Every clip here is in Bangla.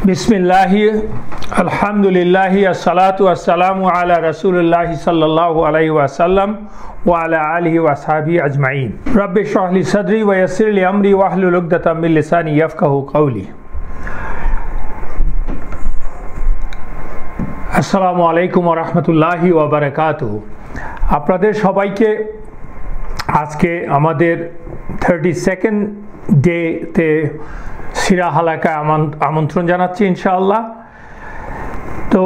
बिस्मिल्लाहि अल्हम्दुलिल्लाहि अस्सलातु वस्सलामु अला रसूलिल्लाहि सल्लल्लाहु अलैहि वसल्लम व अला आलिहि व अस्हाबिहि अजमाइन। रब्बि इश्रह ली सदरी व यस्सिर ली अमरी वहलुल उक़दतम मिन लिसानी यफ़क़हू क़ौली। अस्सलामु आलैकुम व रहमतुल्लाहि व बरकातुहू। আপনাদের সবাইকে আজকে আমাদের 32nd ডেতে সিরা হালাকায় আমন্ত্রণ জানাচ্ছি ইনশাআল্লাহ। তো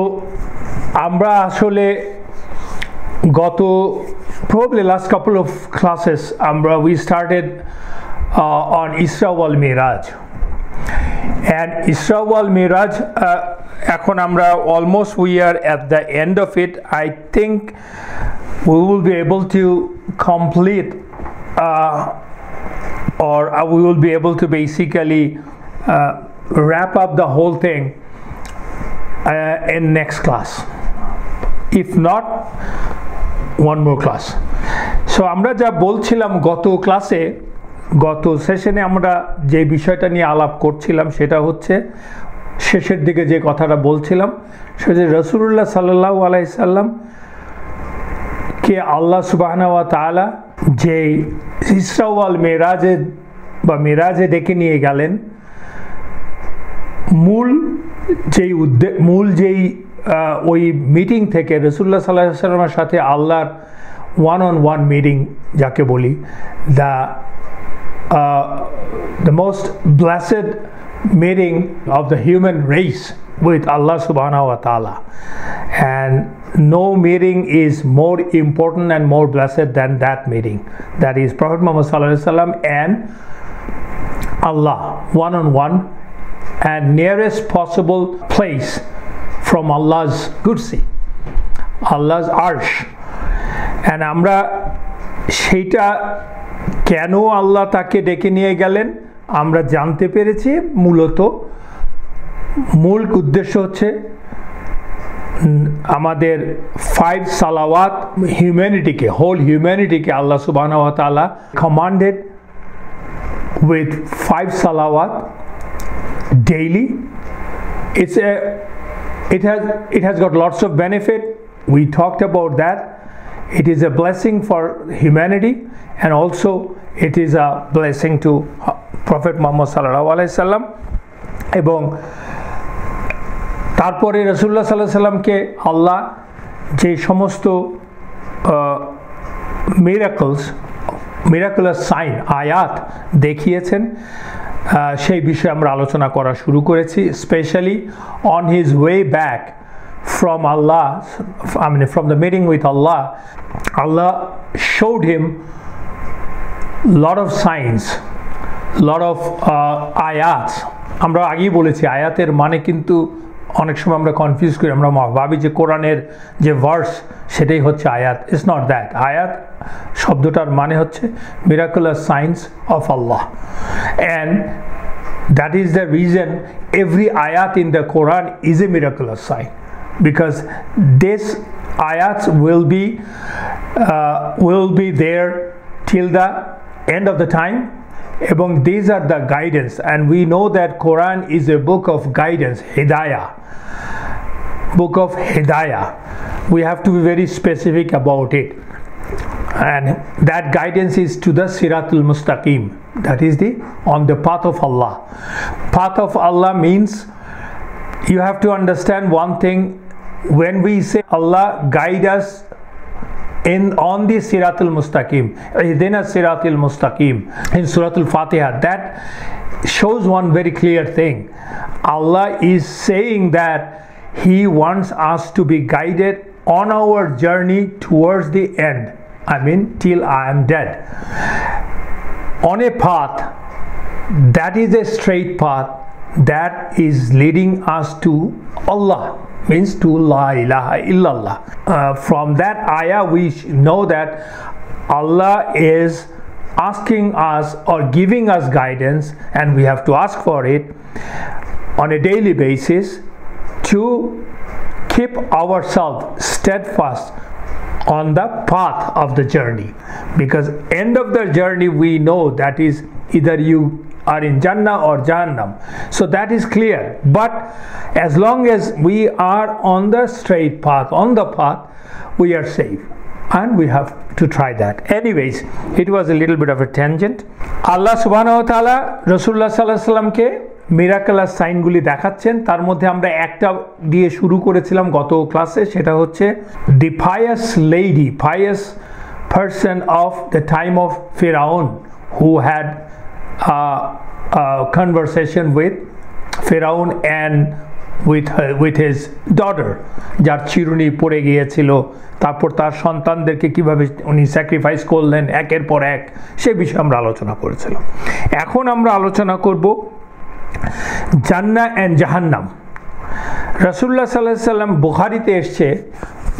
আমরা আসলে গত probably last couple of classes we started on Isra wal Miraj, and Isra wal Miraj এখন আমরা almost we are at the end of it. I think we will be able to complete or we will be able to basically wrap up the whole thing in next class, if not one more class. So আমরা যা বলছিলাম গত ক্লাসে, গত সেশনে আমরা যে বিষয়টা নিয়ে আলাপ করছিলাম সেটা হচ্ছে শেষের দিকে যে কথাটা বলছিলাম সেটা রাসূলুল্লাহ সাল্লাল্লাহু আলাইহি সাল্লাম কে আল্লাহ সুবহানাহু ওয়া তাআলা যে ইসরা ওয়াল মিরাজে বা মিরাজে ডেকে নিয়ে গেলেন, মূল যেই ওই মিটিং থেকে রাসূলুল্লাহ সাল্লাল্লাহু আলাইহি সাল্লামের সাথে আল্লাহর one-on-one মিটিং যাকে বলি, the most blessed meeting of the human race with Allah subhanahu wa ta'ala, and no meeting is more important and more blessed than that meeting, that is Prophet Muhammad sallallahu alaihi wasallam and Allah one-on-one, and nearest possible place from Allah's kursi, Allah's arsh. And আমরা সেটা কেন আল্লাহ তাকে ডেকে নিয়ে গেলেন আমরা জানতে পেরেছি। মূলত মূল উদ্দেশ্য হচ্ছে আমাদের 5 সালাওয়াত হিউম্যানিটিকে, হোল হিউম্যানিটিকে আল্লাহ সুবহানাহু ওয়া তাআলা commanded with 5 salawat daily. It has got lots of benefit. We talked about that. It is a blessing for humanity, and also it is a blessing to Prophet Muhammad sallallahu alaihi wasallam. এবং তারপরে রাসূলুল্লাহ সাল্লাল্লাহু আলাইহি সাল্লামকে আল্লাহ যে সমস্ত মিরাকুলাস সাইন আয়াত দেখিয়েছেন সেই বিষয়ে আমরা আলোচনা করা শুরু করেছি, specially on his way back from Allah, from the meeting with Allah. Allah showed him lot of signs, lot of ayats. আমরা আগেই বলেছি আয়াতের মানে কিন্তু অনেক সময় আমরা কনফিউজ করি, আমরা ভাবি যে কোরআনের যে ভার্স সেটাই হচ্ছে আয়াত। It's not that. আয়াত শব্দটার মানে হচ্ছে miraculous signs of Allah, and that is the reason every ayat in the Quran is a miraculous sign, because this ayats will be there till the end of the time, এবং these are the guidance, and we know that Quran is a book of guidance, hidayah, book of hidayah. We have to be very specific about it, and that guidance is to the siratul mustaqim, that is on the path of Allah. Path of Allah means you have to understand one thing. When we say Allah guide us on the siratul mustaqim, ihdina siratul mustaqim in suratul Fatiha, that shows one very clear thing. Allah is saying that he wants us to be guided on our journey towards the end, I mean till I am dead, on a path that is a straight path that is leading us to Allah, means to la ilaha illallah. From that ayah we know that Allah is asking us or giving us guidance, and we have to ask for it on a daily basis to keep ourselves steadfast on the path of the journey, because end of the journey we know that is either you are in Jannah or Jahannam. So that is clear. But as long as we are on the straight path, on the path, we are safe. And we have to try that. Anyways, it was a little bit of a tangent. Allah subhanahu wa ta'ala Rasulullah sallallahu alaihi wasallam ke মিরাকেলাস সাইনগুলি দেখাচ্ছেন। তার মধ্যে আমরা একটা দিয়ে শুরু করেছিলাম গত ক্লাসে, সেটা হচ্ছে the pious lady, pious person of the time of ফিরাউন হু হ্যাড কনভারসেশন উইথ ফিরাউন অ্যান্ড with his daughter, যার চিরুনি পড়ে গিয়েছিল, তারপর তার সন্তানদেরকে কিভাবে উনি স্যাক্রিফাইস করলেন একের পর এক, সে বিষয়ে আমরা আলোচনা করেছিলাম। এখন আমরা আলোচনা করব জান্নাহ এন্ড জাহান্নাম। রাসূলুল্লাহ সাল্লাল্লাহু আলাইহি সাল্লাম বুখারীতে এসেছে,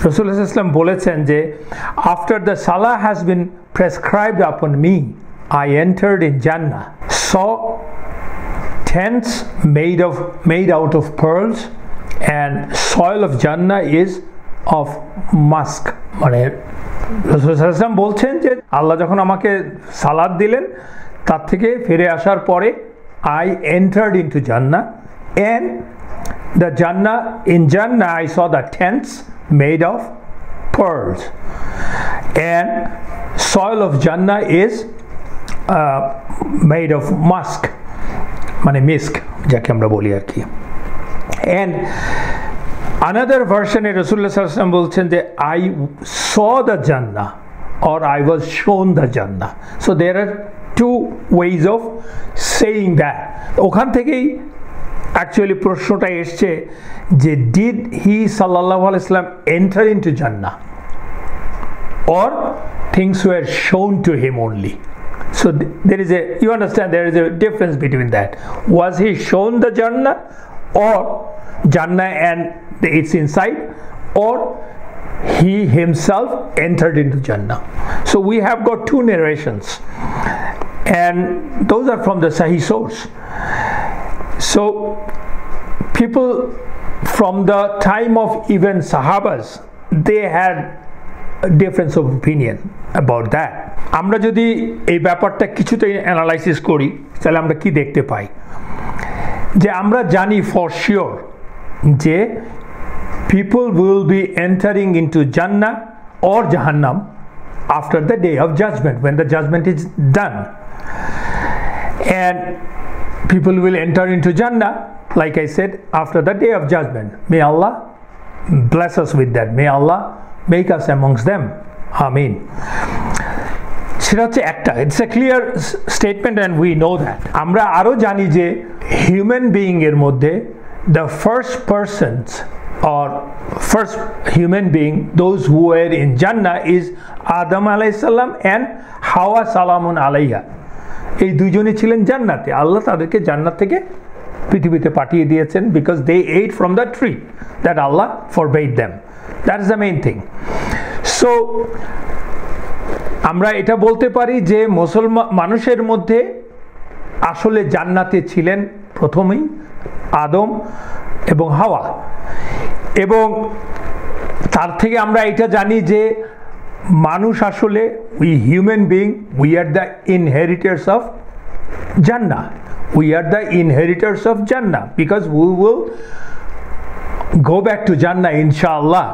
রাসূলুল্লাহ সাল্লাল্লাহু আলাইহি সাল্লাম বলেছেন যে after the Salah has been prescribed আপন me I entered in Jannah, so tents made out of pearls, and soil of Jannah is of musk. মানে রাসূল সাল্লাল্লাহু আলাইহি ওয়াসাল্লাম বলছেন যে আল্লাহ যখন আমাকে সালাত দিলেন, তার থেকে ফিরে আসার পরে I entered into Jannah, and the Jannah, in Jannah I saw the tents made of pearls, and soil of Jannah is made of musk, মানে মিস্ক যাকে আমরা বলি আর কি। And another version এ রাসূলুল্লাহ সাল্লাল্লাহু আলাইহি ওয়াসাল্লাম বলছেন যে I saw the Jannah or I was shown the Jannah. So there are two ways of saying that. ওখান থেকেই অ্যাকচুয়ালি প্রশ্নটা এসছে যে did he sallallahu alaihi wasallam enter into Jannah or things were shown to him only? So there is a, you understand, there is a difference between that. Was he shown the Jannah or Jannah and it's inside, or he himself entered into Jannah? So we have got two narrations, and those are from the Sahih source. So people from the time of even Sahabas, they had a difference of opinion about that. আমরা যদি এই ব্যাপারটা কিছুতেই অ্যানালাইসিস করি, তাহলে আমরা কি দেখতে পাই যে আমরা জানি ফর শিওর যে people will be entering into Jannah or Jahannam after the day of judgment, when the judgment is done, and people will enter into Jannah, like I said, after the day of judgment. May Allah bless us with that. May Allah make us amongst them. Amen. সেটা হচ্ছে একটা, it's a clear statement and we know that. আমরা আরও জানি যে হিউম্যান বিইং এর মধ্যে the first persons or first human being those who were in জান্নাহ ইজ আদম আলাইহিস সালাম অ্যান্ড হাওয়া সালামুন আলাইহা। এই দুইজনই ছিলেন জান্নাতে, আল্লাহ তাদেরকে জান্নাত থেকে পৃথিবীতে পাঠিয়ে দিয়েছেন because they ate from the tree that Allah forbade them. That is the main thing. So আমরা এটা বলতে পারি যে মুসলমান মানুষের মধ্যে আসলে জান্নাতে ছিলেন প্রথমেই আদম এবং হাওয়া, এবং তার থেকে আমরা এটা জানি যে মানুষ আসলে we human being, we are the inheritors of জান্নাহ, we are the inheritors of জান্নাহ because we will go back to জান্নাহ ইনশাআল্লাহ।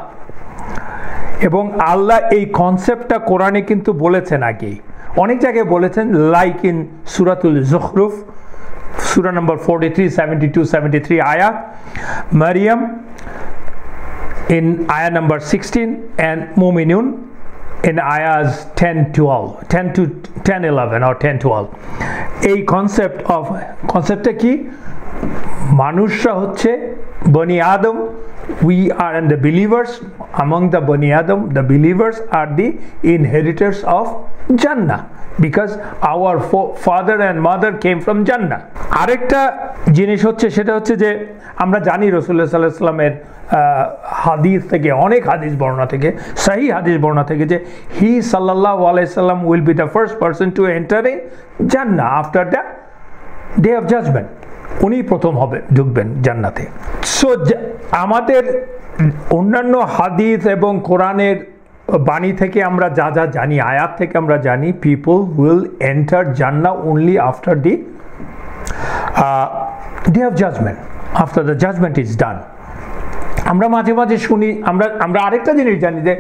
এবং আল্লাহ এই কনসেপ্টটা কোরআনে কিন্তু বলেছেন আগেই, অনেক জায়গায় বলেছেন, লাইক ইন সূরাতুল যুখরুফ, সূরা নম্বর 43, 72, 73 আয়াত, Mariam in ayah number 16, and Mu'minun in ayahs 10, 12, 10 to 10, 11 or 10, 12. এই কনসেপ্টটা কি? মানুষরা হচ্ছে বনি আদম, we are and the believers among the Bani Adam, the believers are the inheritors of Jannah because our father and mother came from Jannah. আরেকটা জিনিস হচ্ছে, সেটা হচ্ছে যে আমরা জানি রাসূলুল্লাহ সাল্লাল্লাহু আলাইহি ওয়াসাল্লামের হাদিস থেকে, অনেক হাদিস বর্ণনা থেকে, সহিহ হাদিস বর্ণনা থেকে যে হি সাল্লাল্লাহু আলাইহি ওয়াসাল্লাম will be the first person to enter in Jannah after the day of judgment. উনি প্রথম ঢুকবেন জান্নাতে। সো আমাদের অন্যান্য হাদিস এবং কোরআনের বাণী থেকে আমরা যা জানি, আয়াত থেকে আমরা জানি, people will enter Jannah only after the Day of Judgment, after the judgment is done. আমরা মাঝে মাঝে শুনি, আমরা আরেকটা জিনিস জানি যে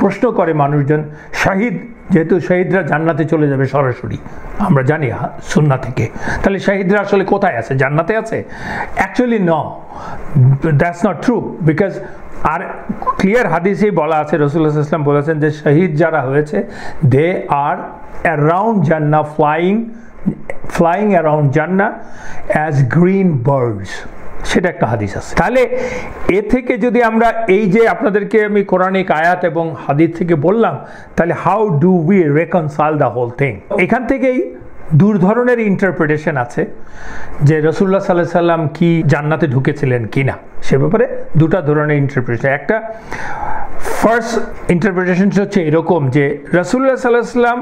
প্রশ্ন করে মানুষজন, শাহিদ যেহেতু শহীদরা জান্নাতে চলে যাবে সরাসরি, আমরা জানি সুন্নাহ থেকে, তাহলে শাহিদরা আসলে কোথায় আছে? জান্নাতে আছে? Actually no, that's not true, because আর ক্লিয়ার হাদিসেই বলা আছে, রাসূলুল্লাহ সাল্লাল্লাহু আলাইহি ওয়াসাল্লাম বলেছেন যে শহীদ যারা হয়েছে দে আর অ্যারাউন্ড জান্নাহ, ফ্লাইং অ্যারাউন্ড জান্নাহ অ্যাজ গ্রিন বার্ডস, সেটা একটা হাদিস আছে। তাহলে এ থেকে যদি আমরা এই যে আপনাদেরকে আমি কোরআনিক আয়াত এবং হাদিস থেকে বললাম, তাহলে how do we reconcile the whole thing? এখান থেকেই দু ধরনের ইন্টারপ্রিটেশন আছে যে রাসূলুল্লাহ সাল্লাল্লাহু আলাইহি ওয়াসাল্লাম কি জান্নাতে ঢুকেছিলেন কিনা, সে ব্যাপারে দুটা ধরনের ইন্টারপ্রিটেশন। একটা ফার্স্ট ইন্টারপ্রিটেশন হচ্ছে এরকম যে রাসূলুল্লাহ সাল্লাল্লাহু আলাইহি ওয়াসাল্লাম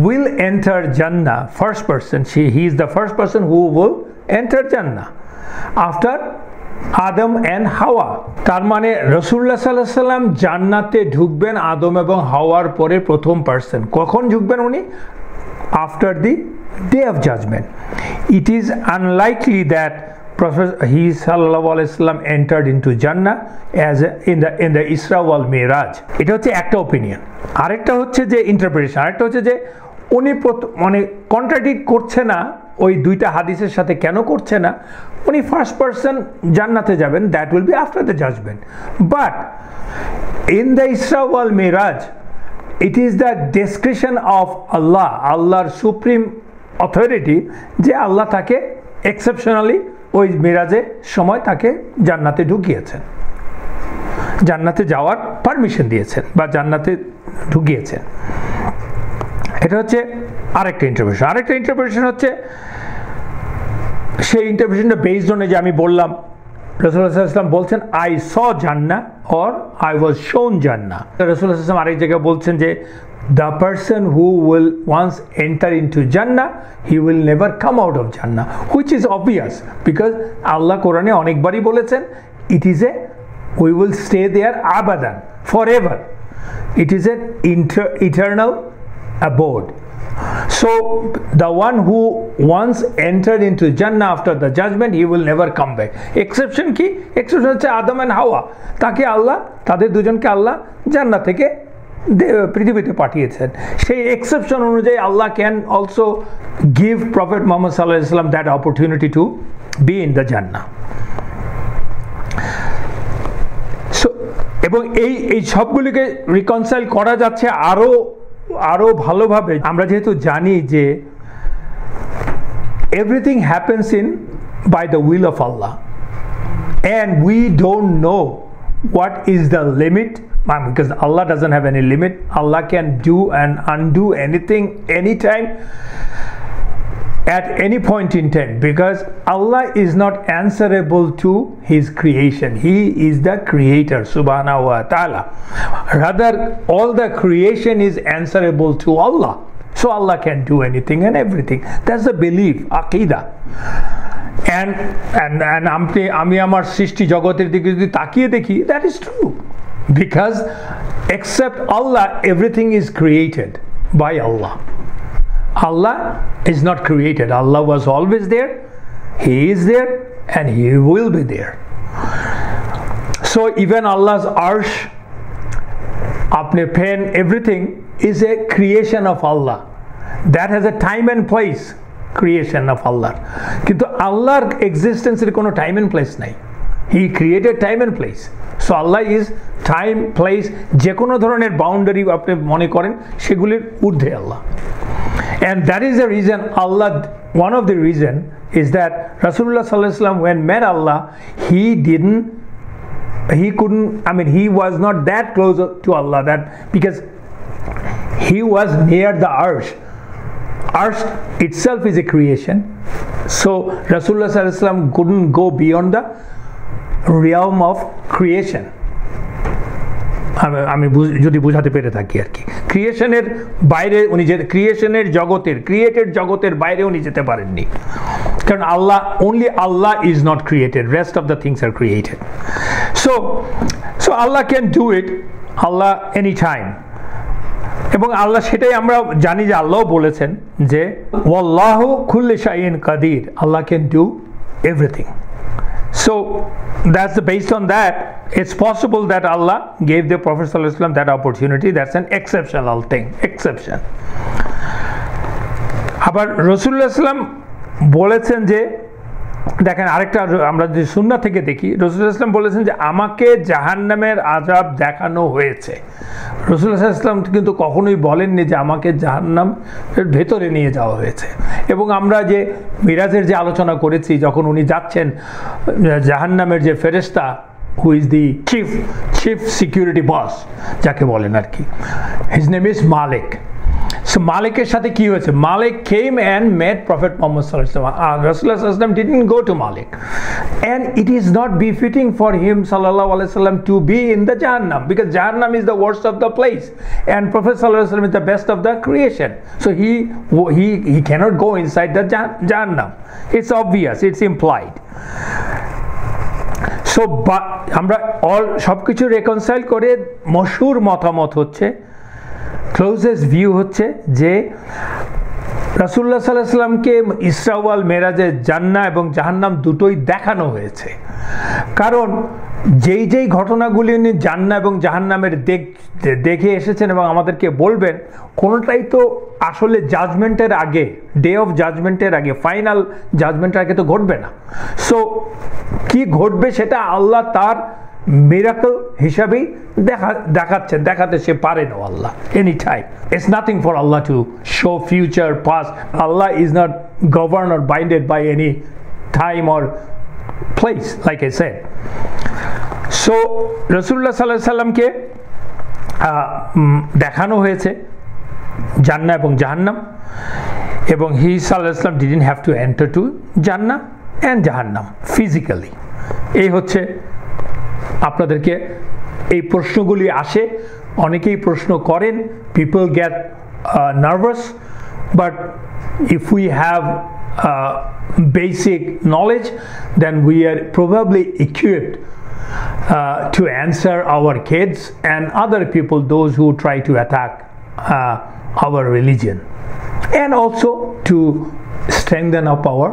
will enter Jannah, first person, he is the first person who will enter Jannah after Adam and Hawa. তার মানে রাসূলুল্লাহ সাল্লাল্লাহু আলাইহি ওয়াসাল্লাম জান্নাতে ঢুকবেন আদম এবং হাওয়ার পরে প্রথম পারসন। কখন ঢুকবেন উনি? After the day of judgment. It is unlikely that he sallallahu alaihi wasallam entered into Jannah as in the Isra wal Miraj. এটা হচ্ছে একটা ওপিনিয়ন। আরেকটা হচ্ছে যে ইন্টারপ্রিটেশন, আরেকটা হচ্ছে যে উনি মানে কন্ট্রাডিক্ট করছে না ওই দুইটা হাদিসের সাথে। কেন করছে না? উনি ফার্স্ট পারসন জান্নাতে যাবেন, that will be after the judgment, but in the ইসরা ওয়াল মিরাজ it is the description of আল্লাহ, আল্লাহর সুপ্রিম অথরিটি, যে আল্লাহ তাকে এক্সেপশনালি ওই মিরাজের সময় তাকে জান্নাতে ঢুকিয়েছেন, জান্নাতে যাওয়ার পারমিশন দিয়েছেন বা জান্নাতে ঢুকিয়েছেন। এটা হচ্ছে আরেকটা ইন্টারপ্রিটেশন। আরেকটা ইন্টারপ্রিটেশন হচ্ছে সেই ইন্টারপ্রিটেশনটা বেসড অন যে আমি বললাম রাসূলুল্লাহ সাল্লাল্লাহু আলাইহি ওয়াসাল্লাম বলছেন I saw Jannah or I was শোন জান্নাহ। রাসূলুল্লাহ সাল্লাল্লাহু আলাইহি ওয়াসাল্লাম আরেক জায়গায় বলছেন যে the person who will once enter into Jannah, he will never come out of Jannah, which is obvious because Allah Qur'ane অনেকবারই বলেছেন it is a we will stay there abadan, forever. It is an eternal abode. So the one who once entered into Jannah after the judgment, he will never come back. Exception কি? Exception হচ্ছে আদম and হাওয়া, তাকে আল্লাহ, তাদের দুজনকে আল্লাহ জান্নাত থেকে পৃথিবীতে পাঠিয়েছেন। সেই এক্সেপশন অনুযায়ী আল্লাহ can also give prophet Muhammad সাল্লাল্লাহু আলাইহি ওয়াসাল্লাম that opportunity to be in the জান্নাহ। সো এবং এই সবগুলিকে রিকনসাইল করা যাচ্ছে আরো ভালোভাবে। আমরা যেহেতু জানি যে everything happens in by the will of Allah and we don't know what is the limit, because Allah doesn't have any limit. Allah can do and undo anything anytime at any point in time, because Allah is not answerable to his creation. He is the creator subhanahu wa ta'ala. Rather all the creation is answerable to Allah, so Allah can do anything and everything. That's the belief, aqidah. And আমি আমার সৃষ্টি জগতের দিকে যদি তাকিয়ে দেখি, that is true, because except Allah everything is created by Allah. Allah is not created. Allah was always there, he is there and he will be there. So even Allah's arsh, apne pen, everything is a creation of Allah that has a time and place. Creation of Allah, কিন্তু আল্লাহর এক্সিস্টেন্সের কোনো টাইম এন্ড প্লেস নাই। He created time and place, so Allah is time place, যে কোনো ধরনের বাউন্ডারি আপনি মনে করেন সেগুলির ঊর্ধ্বে আল্লাহ। And that is the reason Allah, one of the reason is that Rasulullah sallallahu alaihi wasallam when met Allah, he was not that close to Allah, that because he was near the arsh. Arsh itself is a creation, so Rasulullah sallallahu alaihi wasallam couldn't go beyond the realm of creation. আমি যদি বুঝাতে পেরে থাকি আর কি, ক্রিয়েশনের বাইরে উনি যে ক্রিয়েশনের জগতের ক্রিয়েটেড জগতের বাইরে উনি যেতে পারেননি, কারণ আল্লাহ, only Allah is not created, rest of the things are created. So Allah can do it, Allah anytime. এবং আল্লাহ সেটাই আমরা জানি যে আল্লাহ বলেছেন যে ওয়াল্লাহু কুল্লি শাইইন কাদির, আল্লাহ can do everything. So that's based on that, it's possible that Allah gave the Prophet sallallahu alaihi wasallam that opportunity. That's an exceptional thing, exception. আবার রাসূলুল্লাহ সাল্লাল্লাহু আলাইহি ওয়াসাল্লাম বলেছেন যে, দেখেন আরেকটা আমরা যদি সুন্নাহ থেকে দেখি, রাসূলুল্লাহ সাল্লাল্লাহু আলাইহি ওয়াসাল্লাম বলেছেন যে আমাকে জাহান্নামের আযাব দেখানো হয়েছে। রাসূলুল্লাহ সাল্লাল্লাহু আলাইহি ওয়াসাল্লাম কিন্তু কখনোই বলেননি যে আমাকে জাহান্নামের ভেতরে নিয়ে যাওয়া হয়েছে। এবং আমরা যে মিরাজের যে আলোচনা করেছি, যখন উনি যাচ্ছেন জাহান্নামের যে ফেরেশতা, who is the chief security boss যাকে বলেন আর কি, হিজ নেম ইজ মালিক। So Malik's সাথে কি হয়েছে? Malik came and met Prophet Muhammad sallallahu alaihi wasallam. Rasulullah sallallahu alaihi wasallam didn't go to Malik, and it is not befitting for him sallallahu alaihi wasallam to be in the Jahannam, because Jahannam is the worst of the place, and Prophet sallallahu alaihi wasallam is the best of the creation. So he cannot go inside the Jahannam. It's obvious. It's implied. So আমরা সবকিছু রেকনসাইল করে মশহুর মতামত হচ্ছে, ক্লোজেস্ট ভিউ হচ্ছে যে রাসূলুল্লাহ সাল্লাল্লাহু আলাইহি ওয়াসাল্লামকে ইসরা ওয়াল মেরাজে জান্নাত এবং জাহান্নাম দুটোই দেখানো হয়েছে। কারণ যেই ঘটনাগুলি উনি জান্নাত এবং জাহান্নামের দেখে এসেছেন এবং আমাদেরকে বলবেন, কোনোটাই তো আসলে জাজমেন্টের আগে, ডে অফ জাজমেন্টের আগে, ফাইনাল জাজমেন্টের আগে তো ঘটবে না। সো কি ঘটবে সেটা আল্লাহ তার মিরাকল হিসাবেই দেখাতে সে পারেন আল্লাহ any time. It's nothing for আল্লাহ টু শো ফিউচার পাস্ট। আল্লাহ is not govern or binded by any time or place, like I said. So রাসূলুল্লাহ সাল্লাল্লাহু আলাইহি ওয়াসাল্লামকে দেখানো হয়েছে জান্নাত এবং জাহান্নাম, এবং হি সাল্লাল্লাহু আলাইহি ওয়াসাল্লাম didn't have to enter to জান্নাত অ্যান্ড জাহান্নাম ফিজিক্যালি। এই হচ্ছে আপনাদেরকে এই প্রশ্নগুলি আসে, অনেকেই প্রশ্ন করেন, people get nervous, but if we have basic knowledge, then we are probably equipped to answer our kids and other people, those who try to attack our religion, and also to strengthen up our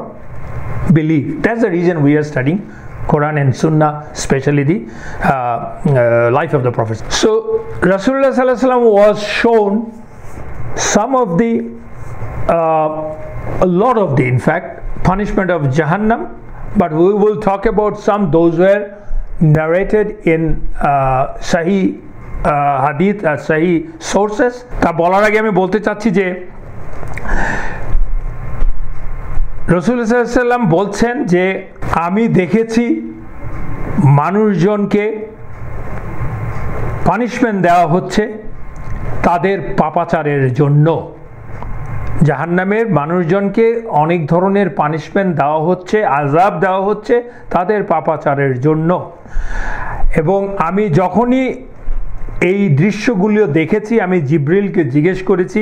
belief. That's the reason we are studying Quran and Sunnah, especially the life of the Prophet. So Rasulullah sallallahu alaihi wasallam was shown some of the a lot of the, in fact, punishment of Jahannam, but we will talk about some those were narrated in Sahih hadith, Sahih sources. তা বলার আগে আমি বলতে চাচ্ছি যে রাসূলুল্লাহ সাল্লাল্লাহু আলাইহি ওয়াসাল্লাম বলছেন যে আমি দেখেছি মানুষজনকে পানিশমেন্ট দেওয়া হচ্ছে তাদের পাপাচারের জন্য। জাহান্নামের মানুষজনকে অনেক ধরনের পানিশমেন্ট দেওয়া হচ্ছে, আযাব দেওয়া হচ্ছে তাদের পাপাচারের জন্য। এবং আমি যখনই এই দৃশ্যগুলো দেখেছি, আমি জিবরিলকে জিজ্ঞেস করেছি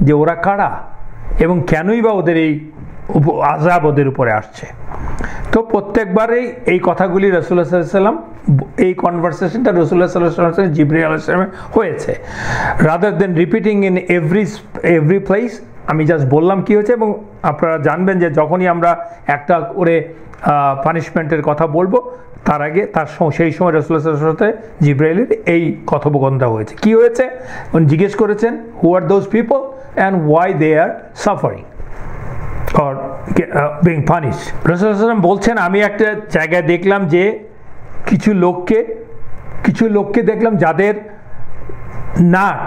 যে ওরা কারা এবং কেনই বা ওদের এই আযাব ওদের উপরে আসছে। তো প্রত্যেকবারেই এই কথাগুলি রাসূলুল্লাহ সাল্লাল্লাহু আলাইহি ওয়াসাল্লাম, এই কনভারসেশনটা রাসূলুল্লাহ সাল্লাল্লাহু আলাইহি ওয়াসাল্লাম জিবরিল আলাইহিস সালাম হয়েছে, rather than repeating in every place. আমি জাস্ট বললাম কি হয়েছে, এবং আপনারা জানবেন যে যখনই আমরা একটা করে পানিশমেন্টের কথা বলবো, তার আগে সেই সময় রাসূলুল্লাহ সাল্লাল্লাহু আলাইহি ওয়াসাল্লামের সাথে জিবরাইলের এই কথোপকথনটা হয়েছে। কি হয়েছে উনি জিজ্ঞেস করেছেন, who are those people and why they are suffering or being punished. রাসূলুল্লাহ সাল্লাল্লাহু আলাইহি ওয়াসাল্লাম বলছেন, আমি একটা জায়গায় দেখলাম যে কিছু লোককে দেখলাম যাদের নাক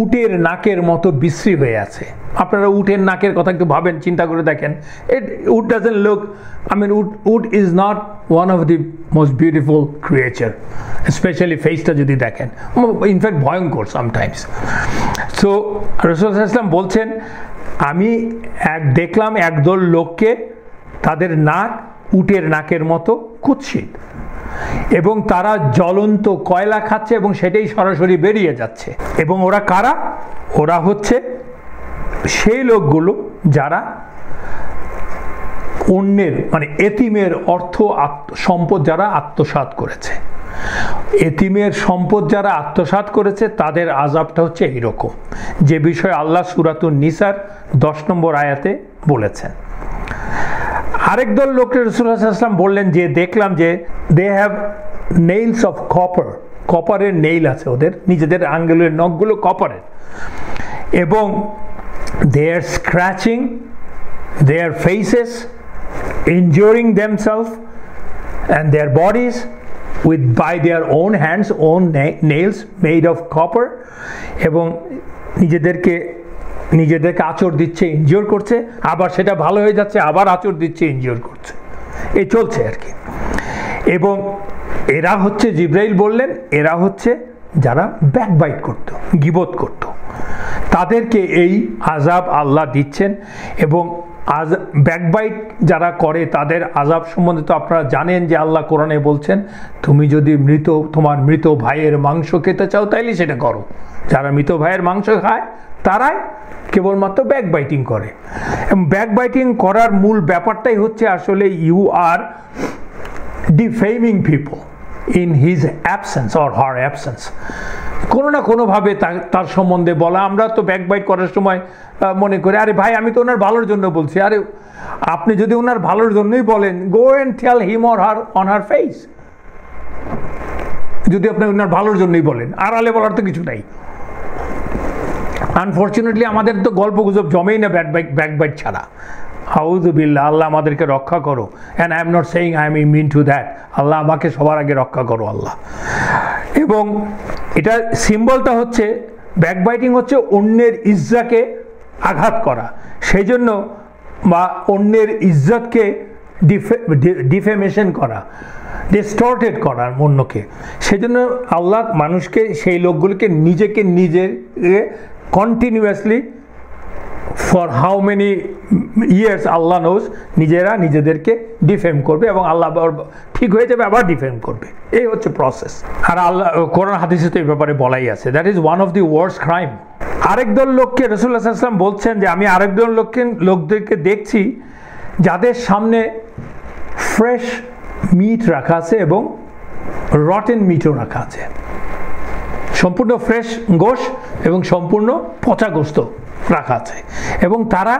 উটের নাকের মতো বিশ্রী হয়ে আছে। আপনারা উটের নাকের কথা একটু ভাবেন, চিন্তা করে দেখেন। উট ডাজন্ট লুক, I mean উট is not one of the most beautiful creature, specially ফেসটা যদি দেখেন, ইনফ্যাক্ট ভয়ঙ্কর সামটাইমস। সো রাসূলুল্লাহ সাল্লাল্লাহু আলাইহি ওয়াসাল্লাম বলছেন, আমি দেখলাম একদল লোককে তাদের নাক উটের নাকের মতো কুৎসিত, এবং তারা জ্বলন্ত কয়লা খাচ্ছে এবং সেটাই সরাসরি বেরিয়ে যাচ্ছে। এবং ওরা কারা? ওরা হচ্ছে সেই লোকগুলো যারা অন্যের মানে এতিমের অর্থ সম্পদ যারা আত্মসাৎ করেছে। এতিমের সম্পদ যারা আত্মসাৎ করেছে তাদের আযাবটা হচ্ছে এইরকম, যে বিষয়ে আল্লাহ সূরাতুন নিসার 10 নম্বর আয়াতে বলেছেন। আরেক দল লোককে রাসূলুল্লাহ সাল্লাল্লাহু আলাইহি ওয়াসাল্লাম বললেন যে দেখলাম যে they have nails of copper, কপারের নেইল আছে ওদের, নিজেদের আঙ্গুলের নখগুলো কপারের, এবং they are scratching their faces, injuring themselves and their bodies with by their own hands, own nails made of copper, এবং নিজেদেরকে আঁচড় দিচ্ছে, ইনজিওর করছে, আবার সেটা ভালো হয়ে যাচ্ছে, আবার আঁচড় দিচ্ছে, ইনজিওর করছে, এই চলছে আর কি। এবং এরা হচ্ছে, জিব্রাইল বললেন এরা হচ্ছে যারা ব্যাকবাইট করত, গীবত করত, তাদেরকে এই আযাব আল্লাহ দিচ্ছেন। এবং ব্যাকবাইট যারা করে তাদের আযাব সম্বন্ধে তো আপনারা জানেন যে আল্লাহ কোরআনে বলছেন, তুমি যদি তোমার মৃত ভাইয়ের মাংস খেতে চাও তাইলে সেটা করো। যারা মৃত ভাইয়ের মাংস খায় তারাই কেবলমাত্র ব্যাকবাইটিং করে। এবং ব্যাকবাইটিং করার মূল ব্যাপারটাই হচ্ছে আসলে you are defaming people in his absence or her absence. কোনো না কোনোভাবে তার সম্বন্ধে বলা। আমরা তো ব্যাকবাইট করার সময় মনে করি আরে ভাই আমি তো ওনার ভালোর জন্য বলছি। আরে আপনি যদি ওনার ভালোর জন্যই বলেন, go and tell him or her on her face. যদি আপনি ওনার ভালোর জন্যই বলেন, আড়ালে বলার তো কিছু নাই। আনফর্চুনেটলি আমাদের তো গল্প গুজব জমেই না ব্যাকবাইট ছাড়া। আউযু বিল্লাহ, আল্লাহ আমাদেরকে রক্ষা করো। And I am not saying I am mean to that. আল্লাহ আমাকে সবার আগে রক্ষা করো আল্লাহ। এবং এটা সিম্বলটা হচ্ছে, ব্যাকবাইটিং হচ্ছে অন্যের ইজ্জাকে আঘাত করা, সেই জন্য বা অন্যের ইজ্জতকে ডিফেমেশন করা, ডিস্টর্টেড করা অন্যকে। সেই জন্য আল্লাহ মানুষকে, সেই লোকগুলোকে নিজে continuously for how many years Allah knows, নিজেদেরকে ডিফেম করবে এবং আল্লাহ ঠিক হয়ে যাবে আবার ডিফেম করবে। এই হচ্ছে প্রসেস। আর আল্লাহ কোরআন হাদিসে তো এই ব্যাপারে বলাই আছে, that is one of the worst crime. আরেক দল লোককে রাসূলুল্লাহ সাল্লাল্লাহু আলাইহি ওয়াসাল্লাম বলছেন যে আমি আরেক দল লোকদেরকে দেখছি যাদের সামনে ফ্রেশ মিট রাখা আছে এবং রটেন মিটও রাখা আছে, সম্পূর্ণ ফ্রেশ গোশত এবং সম্পূর্ণ পচা গোশত রাখা আছে, এবং তারা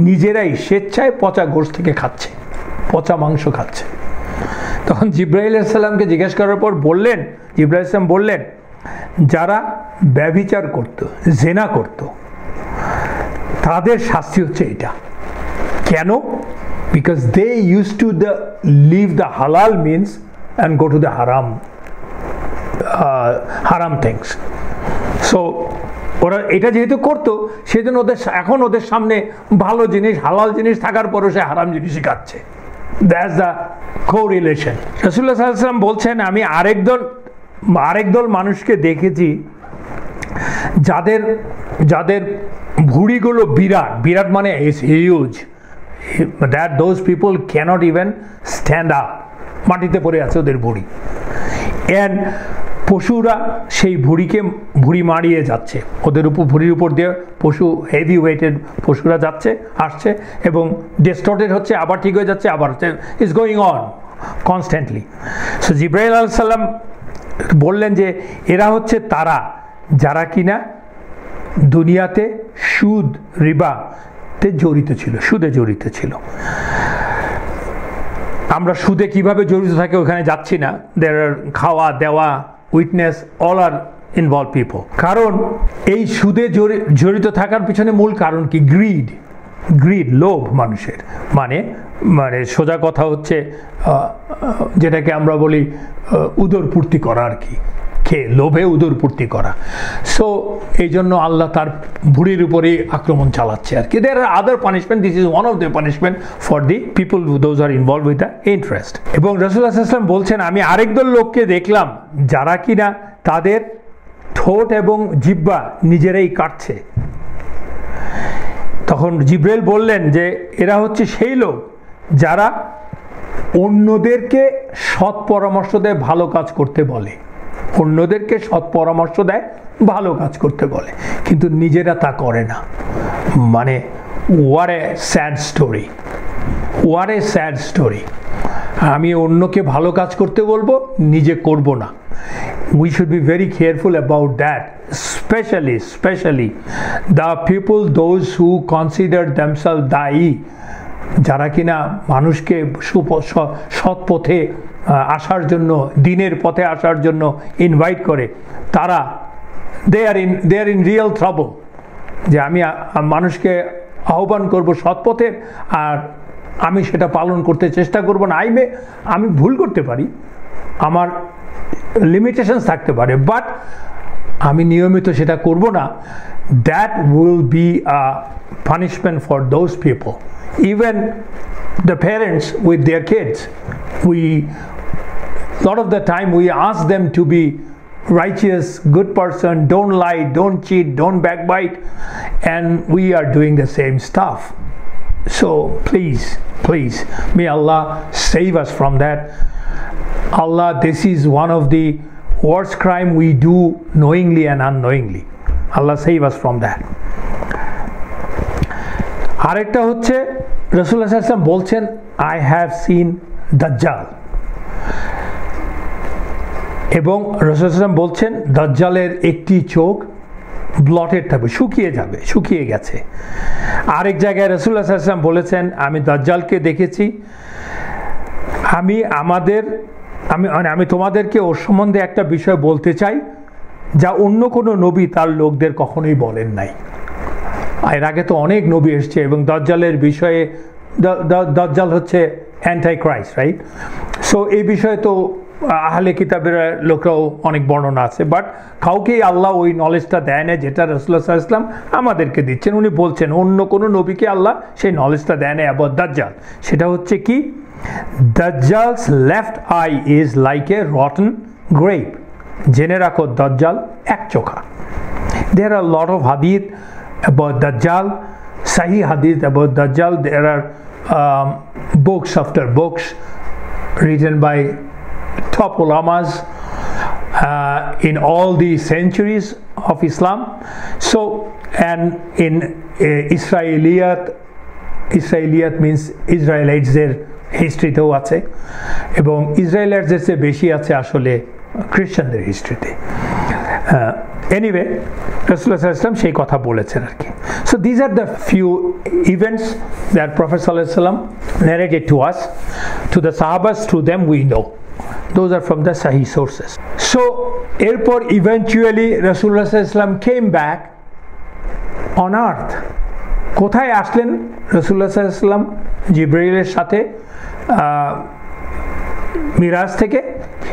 নিজেরাই স্বেচ্ছায় পচা গোশত থেকে খাচ্ছে, পচা মাংস খাচ্ছে। তখন জিব্রাইল আলাইহিস সালামকে জিজ্ঞেস করার পর বললেন, জিব্রাইল আলাইহিস সালাম বললেন যারা ব্যভিচার করত, জেনা করত, তাদের শাস্তি হচ্ছে এটা। কেন? Because they use to leave the হালাল means and go to the হারাম থিংস। সো ওরা এটা যেহেতু করতো, সেই জন্য এখন ওদের সামনে ভালো জিনিস, হালাল জিনিস থাকার পরও সে হারাম জিনিসই খাচ্ছে। That's the correlation. রাসূলুল্লাহ সাল্লাল্লাহু আলাইহি ওয়াসাল্লাম বলছেন আমি আরেক দল মানুষকে দেখেছি যাদের ভুঁড়িগুলো বিরাট মানে is huge, that those people can't even stand up, মাটিতে পড়ে আছে ওদের ভুঁড়ি। অ্যান্ড পশুরা সেই ভুঁড়ি মারিয়ে যাচ্ছে, ওদের ভুঁড়ির উপর দিয়ে পশু, হেভি ওয়েটেড পশুরা আসছে এবং ডিস্টর্টেড হচ্ছে, আবার ঠিক হয়ে যাচ্ছে, আবার is going on constantly. So জিব্রাইল আলাইহিস সালাম বললেন যে এরা হচ্ছে তারা যারা কিনা দুনিয়াতে সুদ রিবাতে সুদে জড়িত ছিল। আমরা সুদে কিভাবে জড়িত থাকি ওখানে যাচ্ছি না, খাওয়া দেওয়া, witness, all are involve people. কারণ এই সুদে জড়িত থাকার পিছনে মূল কারণ কি? গ্রিড, লোভ মানুষের। মানে সোজা কথা হচ্ছে যেটাকে আমরা বলি উদরপূর্তি করা আর কি, লোভে উদরপূর্তি করা। সো এই জন্য আল্লাহ তার ভুঁড়ির উপরেই আক্রমণ চালাচ্ছে আর কি। There are other punishment, this is one of the punishment for the people those are involve with the interest. এবং রাসূলুল্লাহ সাল্লাল্লাহু আলাইহি ওয়াসাল্লাম বলছেন আমি আরেক দল লোককে দেখলাম যারা কিনা তাদের ঠোঁট এবং জিহ্বা নিজেরাই কাটছে। তখন জিব্রাইল বললেন যে এরা হচ্ছে সেই লোক যারা অন্যদেরকে সৎ পরামর্শ দেয়, ভালো কাজ করতে বলে, অন্যদেরকে সৎ পরামর্শ দেয়, ভালো কাজ করতে বলে, কিন্তু নিজেরা তা করে না। মানে হোয়াট এ স্যাড স্টোরি। আমি অন্যকে ভালো কাজ করতে বলবো, নিজে করব না। We should be very careful about that, especially the people, those who consider themselves দায়ী, যারা কিনা মানুষকে সৎ পথে আসার জন্য, দিনের পথে আসার জন্য ইনভাইট করে, তারা they are in real trouble। যে আমি মানুষকে আহ্বান করব সৎ পথে, আর আমি সেটা পালন করতে চেষ্টা করব না। আমি ভুল করতে পারি, আমার লিমিটেশনস থাকতে পারে, বাট আমি নিয়মিত সেটা করব না। That will be a punishment for those people. Even the parents with their kids, lot of the time we ask them to be righteous, good person, don't lie, don't cheat, don't backbite, and we are doing the same stuff. So please may Allah save us from that. Allah, this is one of the worst crime we do knowingly and unknowingly. Allah save us from that. আরেকটা হচ্ছে রাসূলুল্লাহ সাল্লাল্লাহু আলাইহি ওয়াসাল্লাম বলছেন, I have seen Dajjal, এবং রাসূলুল্লাহ সাল্লাল্লাহু আলাইহি ওয়াসাল্লাম বলছেন দাজ্জালের একটি চোখ ব্লটেড থাকবে, শুকিয়ে গেছে। আরেক জায়গায় রাসূলুল্লাহ সাল্লাল্লাহু আলাইহি ওয়াসাল্লাম বলেছেন, আমি দাজ্জালকে দেখেছি, আমি তোমাদেরকে ওর সম্বন্ধে একটা বিষয় বলতে চাই যা অন্য কোনো নবী তার লোকদের কখনোই বলেন নাই। এর আগে তো অনেক নবী এসছে, এবং দাজ্জালের বিষয়ে, দাজ্জাল হচ্ছে অ্যান্টাই ক্রাইস্ট, রাইট? সো এই বিষয়ে তো আহলে কিতাবের লোকরাও অনেক বর্ণনা আছে, বাট কাউকেই আল্লাহ ওই নলেজটা দেয় না যেটা রাসূলুল্লাহ সাল্লাল্লাহু আলাইহি ওয়াসাল্লাম আমাদেরকে দিচ্ছেন। উনি বলছেন অন্য কোনো নবীকে আল্লাহ সেই নলেজটা দেয় না অ্যাবাউট দাজ্জাল। সেটা হচ্ছে কি, দাজ্জালস left eye is like a rotten grape. জেনে রাখো দাজ্জাল একচোখা। There are a lot of hadith about Dajjal, Sahih hadith about Dajjal. There are books after books written by top ulamas in all the centuries of Islam. So, and in Israeliyat means Israelites এর হিস্ট্রিতেও আছে, এবং ইসরায়েলাইটসের চেয়ে বেশি আছে আসলে খ্রিস্টানদের হিস্ট্রিতে। এনিওয়ে, রাসূলুল্লাহ সাল্লাল্লাহু আলাইহি ওয়াসাল্লাম সেই কথা বলেছেন আর কি। So these are the few events that prophet সাল্লাল্লাহু আলাইহি ওয়াসাল্লাম narrated to us, to the sahabas, through them we know. Those are from the Sahih sources. So এরপর eventually রাসূলুল্লাহ সাল্লাল্লাহু আলাইহি ওয়াসাল্লাম came back on earth. কোথায় আসলেন রাসূলুল্লাহ সাল্লাল্লাহু আলাইহি ওয়াসাল্লাম? জিবরাইলের সাথে মিরাজ থেকে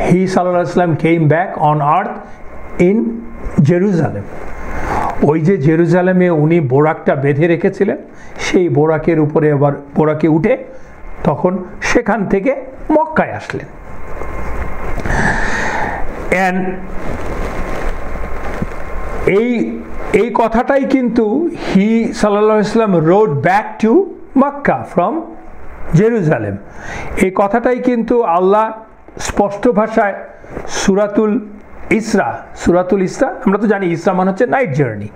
he sallallahu alaihi wasallam came back on earth in Jerusalem. ওই যে জেরুজালেমে উনি বোরাকটা বেঁধে রেখেছিলেন, সেই বোরাকের উপরে আবার বোরাকে উঠে তখন সেখান থেকে মক্কায় আসলেন। And এই কথাটাই কিন্তু he sallallahu alaihi wasallam rode back to Makkah from Jerusalem. এই কথাটাই কিন্তু আল্লাহ স্পষ্ট ভাষায় সূরাতুল ইসরা, আমরা তো জানি ইসরা মানে হচ্ছে নাইট জার্নি,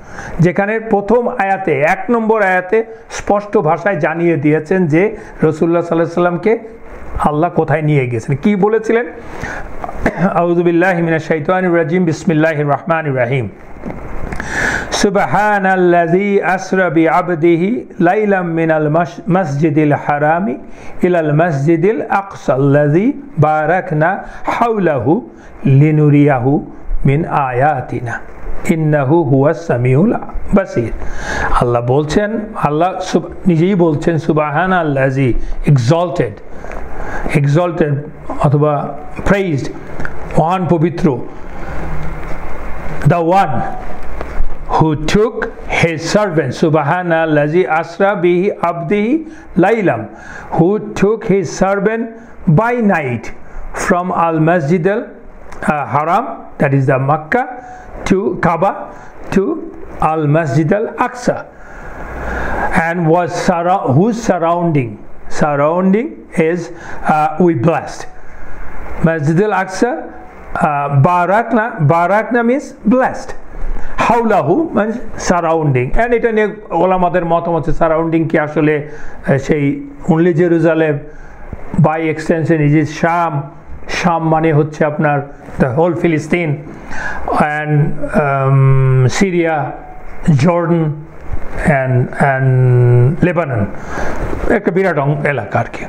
যেখানে প্রথম আয়াতে 1 নম্বর আয়াতে স্পষ্ট ভাষায় জানিয়ে দিয়েছেন যে রাসূলুল্লাহ সাল্লাল্লাহু আলাইহি ওয়াসাল্লামকে আল্লাহ কোথায় নিয়ে গেছেন, কি বলেছিলেন? আউযু বিল্লাহি মিনাশ শাইতানির রাজিম, বিসমিল্লাহির রহমানির রহিম। সুবহানাল্লাযী আসরা বিআবদিহি লাইলাম মিনাল মাসজিদিল হারামি ইলাল মাসজিদিল আকসাল্লাযী বারাকনা হাওলাহু লিনুরিয়াহু মিন আয়াতিনা ইন্নাহু হুয়াস সামিউল বাসীর। আল্লাহ বলছেন, আল্লাহ নিজেই বলছেন সুবহানাল্লাযী, এক্সalted অথবা praised, মহান পবিত্র, the one who took his servant, subhanallazi asra bihi abdihi laylam, who took his servant by night from al masjid al haram, that is the Makkah, to Kaaba, to al masjid al aqsa, and was whose surrounding is we blessed. Masjid al aqsa, barakna means blessed, হাউলাহু মানে সারাউন্ডিং। অ্যান্ড এটা নিয়ে ওলামাদের মতামত, সারাউন্ডিং কি আসলে সেই only Jerusalem by extension is it Sham. Sham মানে হচ্ছে আপনার the whole Philistine and Syria, Jordan and Lebanon, একটা বিরাট এলাকা আর কি।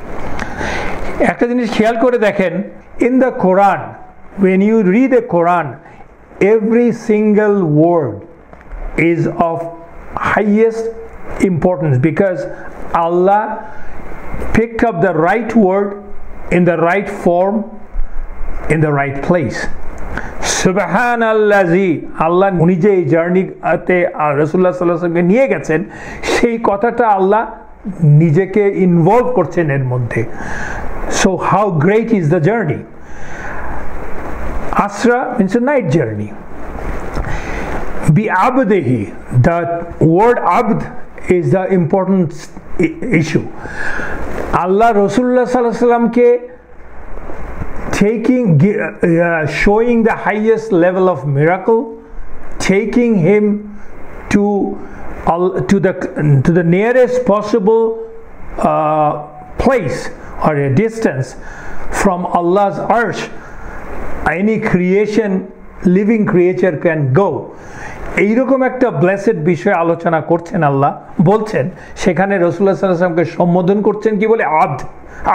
একটা জিনিস খেয়াল করে দেখেন, in the Quran, when you read the Quran, every single word is of highest importance because Allah picked up the right word in the right form in the right place. সুবহানাল্লাযী, আল্লাহ উনি যে এই জার্নিতে রাসূলুল্লাহ সাল্লাল্লাহু আলাইহি ওয়াসাল্লামকে নিয়ে গেছেন, সেই কথাটা আল্লাহ নিজেকে ইনভলভ করছেন এর মধ্যে। So how great is the journey? Asra means a night journey. Bi'abdihi, the word abd is the important issue. Allah Rasulullah sallallahu alaihi wasallam ke showing the highest level of miracle, taking him to the nearest possible place or a distance from Allah's arsh. Any creation, living creature can go. এইরকম একটা ব্লেসেড বিষয় আলোচনা করছেন আল্লাহ, বলছেন সেখানে রাসূলুল্লাহ সাল্লাল্লাহু আলাইহি ওয়াসাল্লামকে সম্বোধন করছেন কি বলে? আবদ,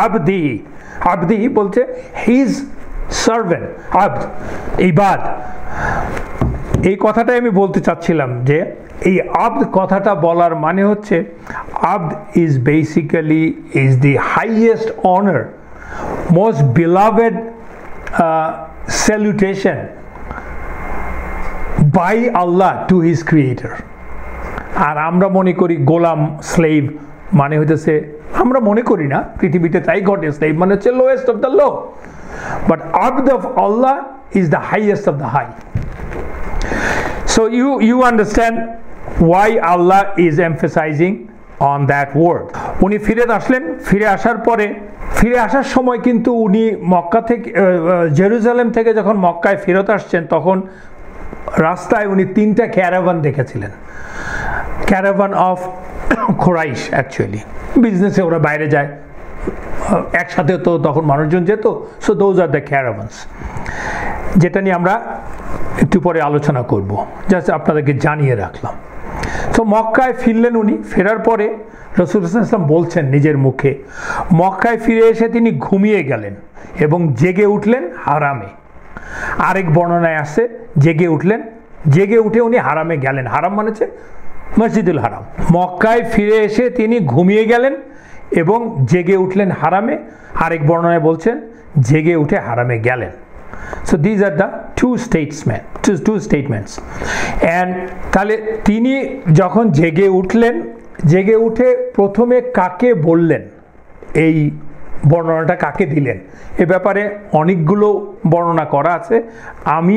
আবদিহি। আবদিহি বলছে হিজ সার্ভেন্ট, আবদ, ইবাদ। এই কথাটাই আমি বলতে চাচ্ছিলাম যে এই আবদ কথাটা বলার মানে হচ্ছে আবদ is basically is the highest honour, most beloved salutation by Allah to his creator. আর আমরা মনে করি গোলাম, স্লেভ মানে হইতেছে, আমরা মনে করি না, পৃথিবীতে তাই ঘটে, স্লেভ মানে হচ্ছে lowest of the low, but আবদ of Allah is the highest of the high. So you understand why Allah is emphasizing on that word. উনি ফিরে আসলেন, ফিরে আসার সময় কিন্তু উনি মক্কা থেকে, জেরুজালেম থেকে যখন মক্কায় ফেরত আসছেন, তখন রাস্তায় উনি 3টা ক্যারাভান দেখেছিলেন। ক্যারাভান অফ খোরাইশ, অ্যাকচুয়ালি বিজনেসে ওরা বাইরে যায়, একসাথে তো তখন মানুষজন যেত। সো দোজ আর দ্য ক্যারাভানস, যেটা নিয়ে আমরা একটু পরে আলোচনা করব, জাস্ট আপনাদেরকে জানিয়ে রাখলাম। তো মক্কায় ফিরলেন উনি। ফেরার পরে রাসূলুল্লাহ সাল্লাল্লাহু আলাইহি ওয়াসাল্লাম বলছেন নিজের মুখে, মক্কায় ফিরে এসে তিনি ঘুমিয়ে গেলেন এবং জেগে উঠলেন হারামে। আরেক বর্ণনায় আছে জেগে উঠে উনি হারামে গেলেন। হারাম মানে হচ্ছে মসজিদুল হারাম। মক্কায় ফিরে এসে তিনি ঘুমিয়ে গেলেন এবং জেগে উঠলেন হারামে। আরেক বর্ণনায় বলছেন জেগে উঠে হারামে গেলেন। So these are the two statements. And তাহলে তিনি যখন জেগে উঠলেন, জেগে উঠে প্রথমে কাকে বললেন, এই বর্ণনাটা কাকে দিলেন, এ ব্যাপারে অনেকগুলো বর্ণনা করা আছে। আমি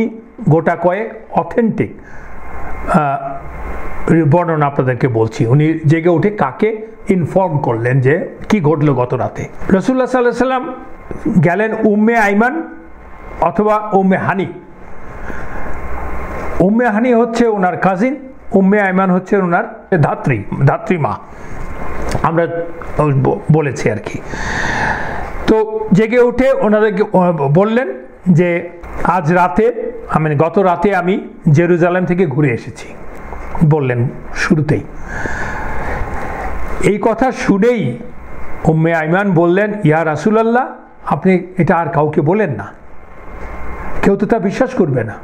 গোটা কয়েক অথেন্টিক বর্ণনা আপনাদেরকে বলছি। উনি জেগে উঠে কাকে ইনফর্ম করলেন যে কি ঘটলো গত রাতে। রাসূলুল্লাহ সাল্লাল্লাহু আলাইহি ওয়াসাল্লাম গেলেন উম্মে আইমান অথবা উম্মে হানি। উম্মে হানি হচ্ছে ওনার কাজিন, উম্মে আইমান হচ্ছে ওনার ধাত্রীমা, আমরা বলেছি আর কি। তো জেগে উঠে ওনাদেরকে বললেন যে আজ রাতে, গত রাতে আমি জেরুজালেম থেকে ঘুরে এসেছি, বললেন শুরুতেই। এই কথা শুনেই উম্মে আইমান বললেন, ইয়া রাসূলুল্লাহ, আপনি এটা আর কাউকে বলেন না, কেউ তো তা বিশ্বাস করবে না।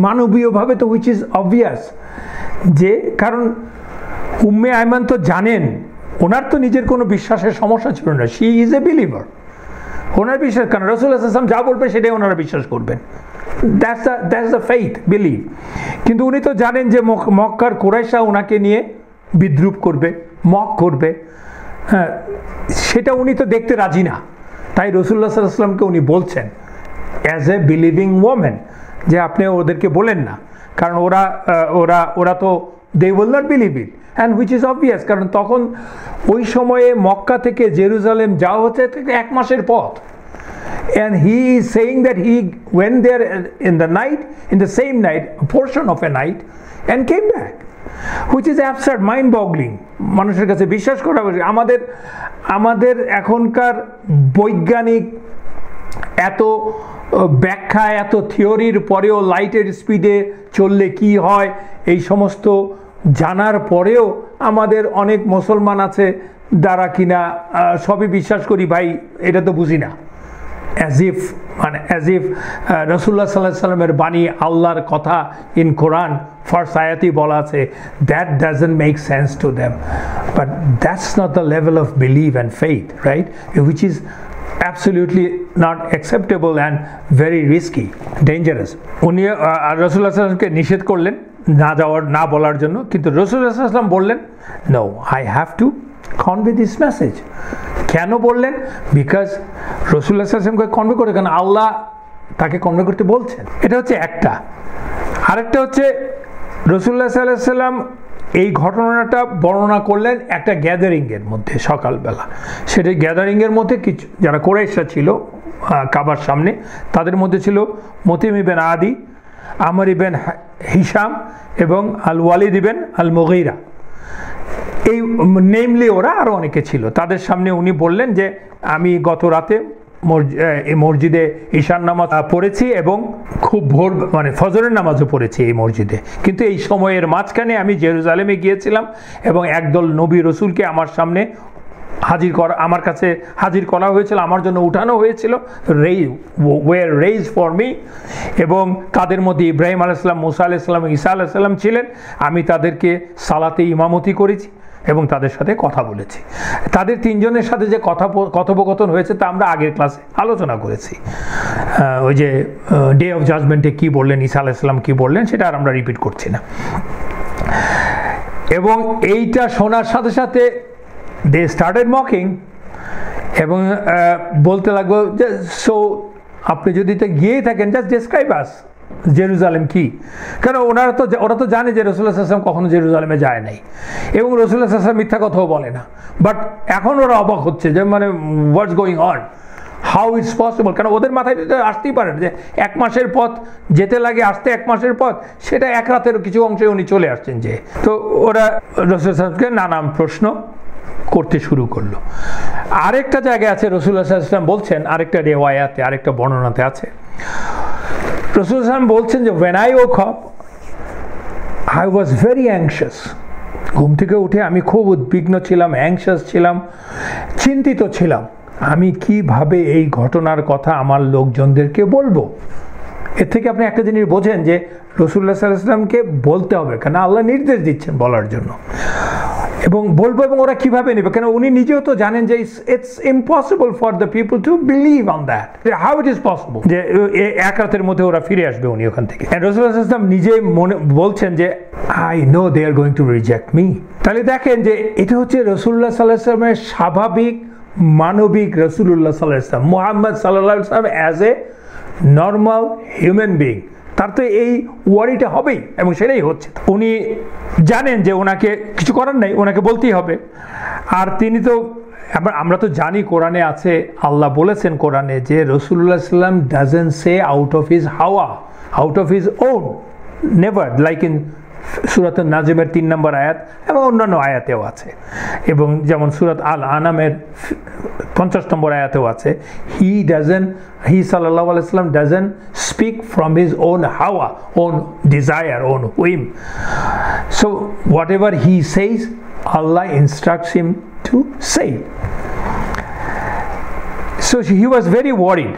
মানবীয়ভাবে তো হুইচ ইজ অবভিয়াস, যে কারণ উম্মে আইমান তো জানেন ওনার তো নিজের কোনো বিশ্বাসের সমস্যা ছিল না, শি ইজ এ বিলিভার। ওনার বিশ্বাস, কারণ রাসূলুল্লাহ সাল্লাল্লাহু আলাইহি ওয়াসাল্লাম যা বলবে সেটাই ওনারা বিশ্বাস করবেন, দ্যাটস দ্য ফেইথ, বিলিভ। কিন্তু উনি তো জানেন যে মক্কার কুরাইশরা ওনাকে নিয়ে বিদ্রুপ করবে, মক করবে, হ্যাঁ, সেটা উনি তো দেখতে রাজি না। তাই রাসূলুল্লাহ সাল্লাল্লাহু আলাইহি ওয়াসাল্লামকে উনি বলছেন অ্যাজ এ বিলিভিং ওম্যান যে আপনি ওদেরকে বলেন না, কারণ ওরা তো they will not believe it, and which is obvious, কারণ তখন ওই সময়ে মক্কা থেকে জেরুজালেম যাওয়া হচ্ছে 1 মাসের পথ। And he is saying that he went there in the night, in the same night, a portion of a night, and came back. Which is absurd, mind boggling, মানুষের কাছে বিশ্বাস করা। আমাদের এখনকার বৈজ্ঞানিক এত ব্যাখ্যা, এত থিওরির পরেও লাইটের স্পিডে চললে কি হয় এই সমস্ত জানার পরেও আমাদের অনেক মুসলমান আছে যারা কিনা সবই বিশ্বাস করি, ভাই এটা তো বুঝি না। অ্যাজ ইফ রাসূলুল্লাহ সাল্লাল্লাহু আলাইহি সাল্লামের বাণী, আল্লাহর কথা ইন কোরআন ফার্স্ট আয়াতেই বলা আছে, that doesn't make sense to them, but that's not the level of believe and faith, right, which is absolutely not acceptable and very risky, dangerous. উনি রাসূলুল্লাহ সাল্লাল্লাহু আলাইহি ওয়াসাল্লামকে নিষেধ করলেন না বলার জন্য, কিন্তু রাসূলুল্লাহ সাল্লাল্লাহু আলাইহি ওয়াসাল্লাম বললেন, no, I have to convey this message. কেন বললেন? বিকজ রাসূলুল্লাহ সাল্লাল্লাহু আলাইহি ওয়াসাল্লামকে কনভে করে, কারণ আল্লাহ তাকে কনভে করতে বলছেন। এটা হচ্ছে একটা। আরেকটা হচ্ছে রাসূলুল্লাহ সাল্লাল্লাহু আলাইহি ওয়াসাল্লাম এই ঘটনাটা বর্ণনা করলেন একটা গ্যাদারিংয়ের মধ্যে সকালবেলা। সেটা গ্যাদারিংয়ের মধ্যে কিছু যারা কুরাইশরা ছিল কাবার সামনে, তাদের মধ্যে ছিল মতিম ইবেন আদি, আমর ইবেন হিশাম এবং আল ওয়ালিদ ইবেন আল মুগীরা। এই নেমলি ওরা আরও অনেকে ছিল। তাদের সামনে উনি বললেন যে আমি গত রাতে মসজিদে ঈশার নামাজ পড়েছি এবং খুব ভোর ফজরের নামাজও পড়েছি এই মসজিদে, কিন্তু এই সময়ের মাঝখানে আমি জেরুজালেমে গিয়েছিলাম এবং একদল নবী রসুলকে আমার কাছে হাজির করা হয়েছিল, আমার জন্য উঠানো হয়েছিল, রেইজ ফর মি, এবং তাদের মধ্যে ইব্রাহিম আলাইহিস সালাম, মুসা আলাইহিস সালাম, ঈসা আলাইহিস সালাম ছিলেন। আমি তাদেরকে সালাতে ইমামতি করেছি এবং তাদের সাথে কথা বলেছি। তাদের তিনজনের সাথে যে কথোপকথন হয়েছে তা আমরা আগের ক্লাসে আলোচনা করেছি। ওই যে ডে অফ জাজমেন্টে কী বললেন, ঈসা আলাইহিস সালাম কী বললেন, সেটা আর আমরা রিপিট করছি না। এবং এইটা শোনার সাথে সাথে দে স্টার্টেড মকিং এবং বলতে লাগলো যে, সো আপনি যদি গিয়েই থাকেন, জাস্ট ডেসক্রাইব আস জেরুজালেম কি। কারণ ওরা তো জানে যে রাসূলুল্লাহ সাল্লাল্লাহু আলাইহি ওয়াসাল্লাম কখনো জেরুজালেমে যায় নাই এবং রাসূলুল্লাহ সাল্লাল্লাহু আলাইহি ওয়াসাল্লাম মিথ্যা কথাও বলে না। বাট এখন ওরা অবাক হচ্ছে যে হোয়াটস going on, how it's possible. কারণ ওদের মাথায় আসতেই পারে যে 1 মাসের পথ যেতে লাগে, আসতে 1 মাসের পথ, সেটা এক রাতের কিছু অংশে উনি চলে আসছেন। যে তো ওরা রাসূলুল্লাহ সাল্লাল্লাহু আলাইহি ওয়াসাল্লামকে নানান প্রশ্ন করতে শুরু করলো। আরেকটা জায়গায় আছে রাসূলুল্লাহ সাল্লাল্লাহু আলাইহি ওয়াসাল্লাম বলছেন, আরেকটা রিওয়ায়াতে, আরেকটা বর্ণনাতে আছে, রাসূলুল্লাহ সাল্লাল্লাহু আলাইহি ওয়াসাল্লাম বলছেন যে when I woke up I was very anxious, ঘুম থেকে উঠে আমি খুব উদ্বিগ্ন ছিলাম, অ্যাংশাস ছিলাম, চিন্তিত ছিলাম, আমি কিভাবে এই ঘটনার কথা আমার লোকজনদেরকে বলবো। এর থেকে আপনি একটা জিনিস বোঝেন যে রাসূলুল্লাহ সাল্লাল্লাহু আলাইহি ওয়াসাল্লামকে বলতে হবে, কারণ আল্লাহ নির্দেশ দিচ্ছেন বলার জন্য, এবং বলবো, এবং ওরা কিভাবে নেবে, কেন উনি নিজেও তো জানেন যে it's impossible for the people to believe on that, how it is possible যে এক রাতের মধ্যে ওরা ফিরে আসবে উনি ওখান থেকে। রাসূলুল্লাহ সাল্লাল্লাহু আলাইহি ওয়াসাল্লাম নিজে বলছেন যে I know they are going to reject me. তাহলে দেখেন যে এটা হচ্ছে রাসূলুল্লাহ সাল্লাল্লাহু আলাইহি ওয়াসাল্লামের স্বাভাবিক মানবিক, রাসূলুল্লাহ সাল্লাল্লাহু আলাইহি ওয়াসাল্লাম, মুহাম্মদ সাল্লাল্লাহু আলাইহি ওয়াসাল্লাম as a normal human being, তার তো এই ওয়ারিটা হবেই এবং সেটাই হচ্ছে। উনি জানেন যে ওনাকে কিছু করার নাই, ওনাকে বলতেই হবে। আর তিনি তো আমরা তো জানি কোরআনে আছে, আল্লাহ বলেছেন কোরআনে যে রাসূলুল্লাহ সাল্লাম doesn't say out of his হাওয়া, out of his own, never, like in সূরাত নাজমের 3 নম্বর আয়াত এবং অন্যান্য আয়াতেও আছে, এবং যেমন সূরাত আল আনামের 50 নম্বর আয়াতেও আছে, হি সাল্লাল্লাহু আলাইহি ওয়াসাল্লাম doesn't speak from his own হাওয়া, own desire, own whim. So whatever he says, Allah instructs him to say. So he was very worried.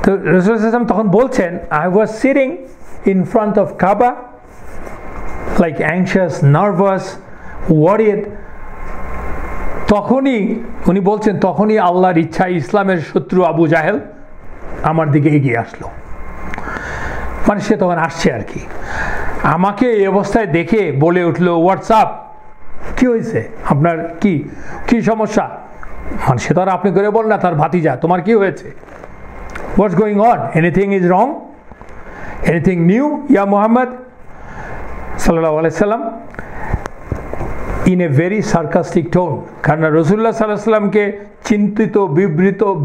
তো রাসূলুল্লাহ সাল্লাল্লাহু আলাইহি ওয়াসাল্লাম তখন বলছেন, I was sitting in front of Kaaba, like anxious, nervous, worried. তখনই উনি বলছেন, তখনই আল্লাহর ইচ্ছা ইসলামের শত্রু আবু জাহেল আমার দিকে এগিয়ে আসলো। মানে সে তখন আসছে আর কি, আমাকে এই অবস্থায় দেখে বলে উঠলো, হোয়াটসঅ্যাপ, কি হয়েছে আপনার, কি সমস্যা? মানে সে তো আর আপনি করে বল না, তার ভাতিজা, তোমার কি হয়েছে, what's going on, anything is wrong, anything new ইয়া মুহাম্মদ সাল্লাল্লাহু আলাইহি সাল্লাম, in a very sarcastic tone. কারণ রাসূলুল্লাহ সাল্লাল্লাহু আলাইহি সাল্লামকে চিন্তিত,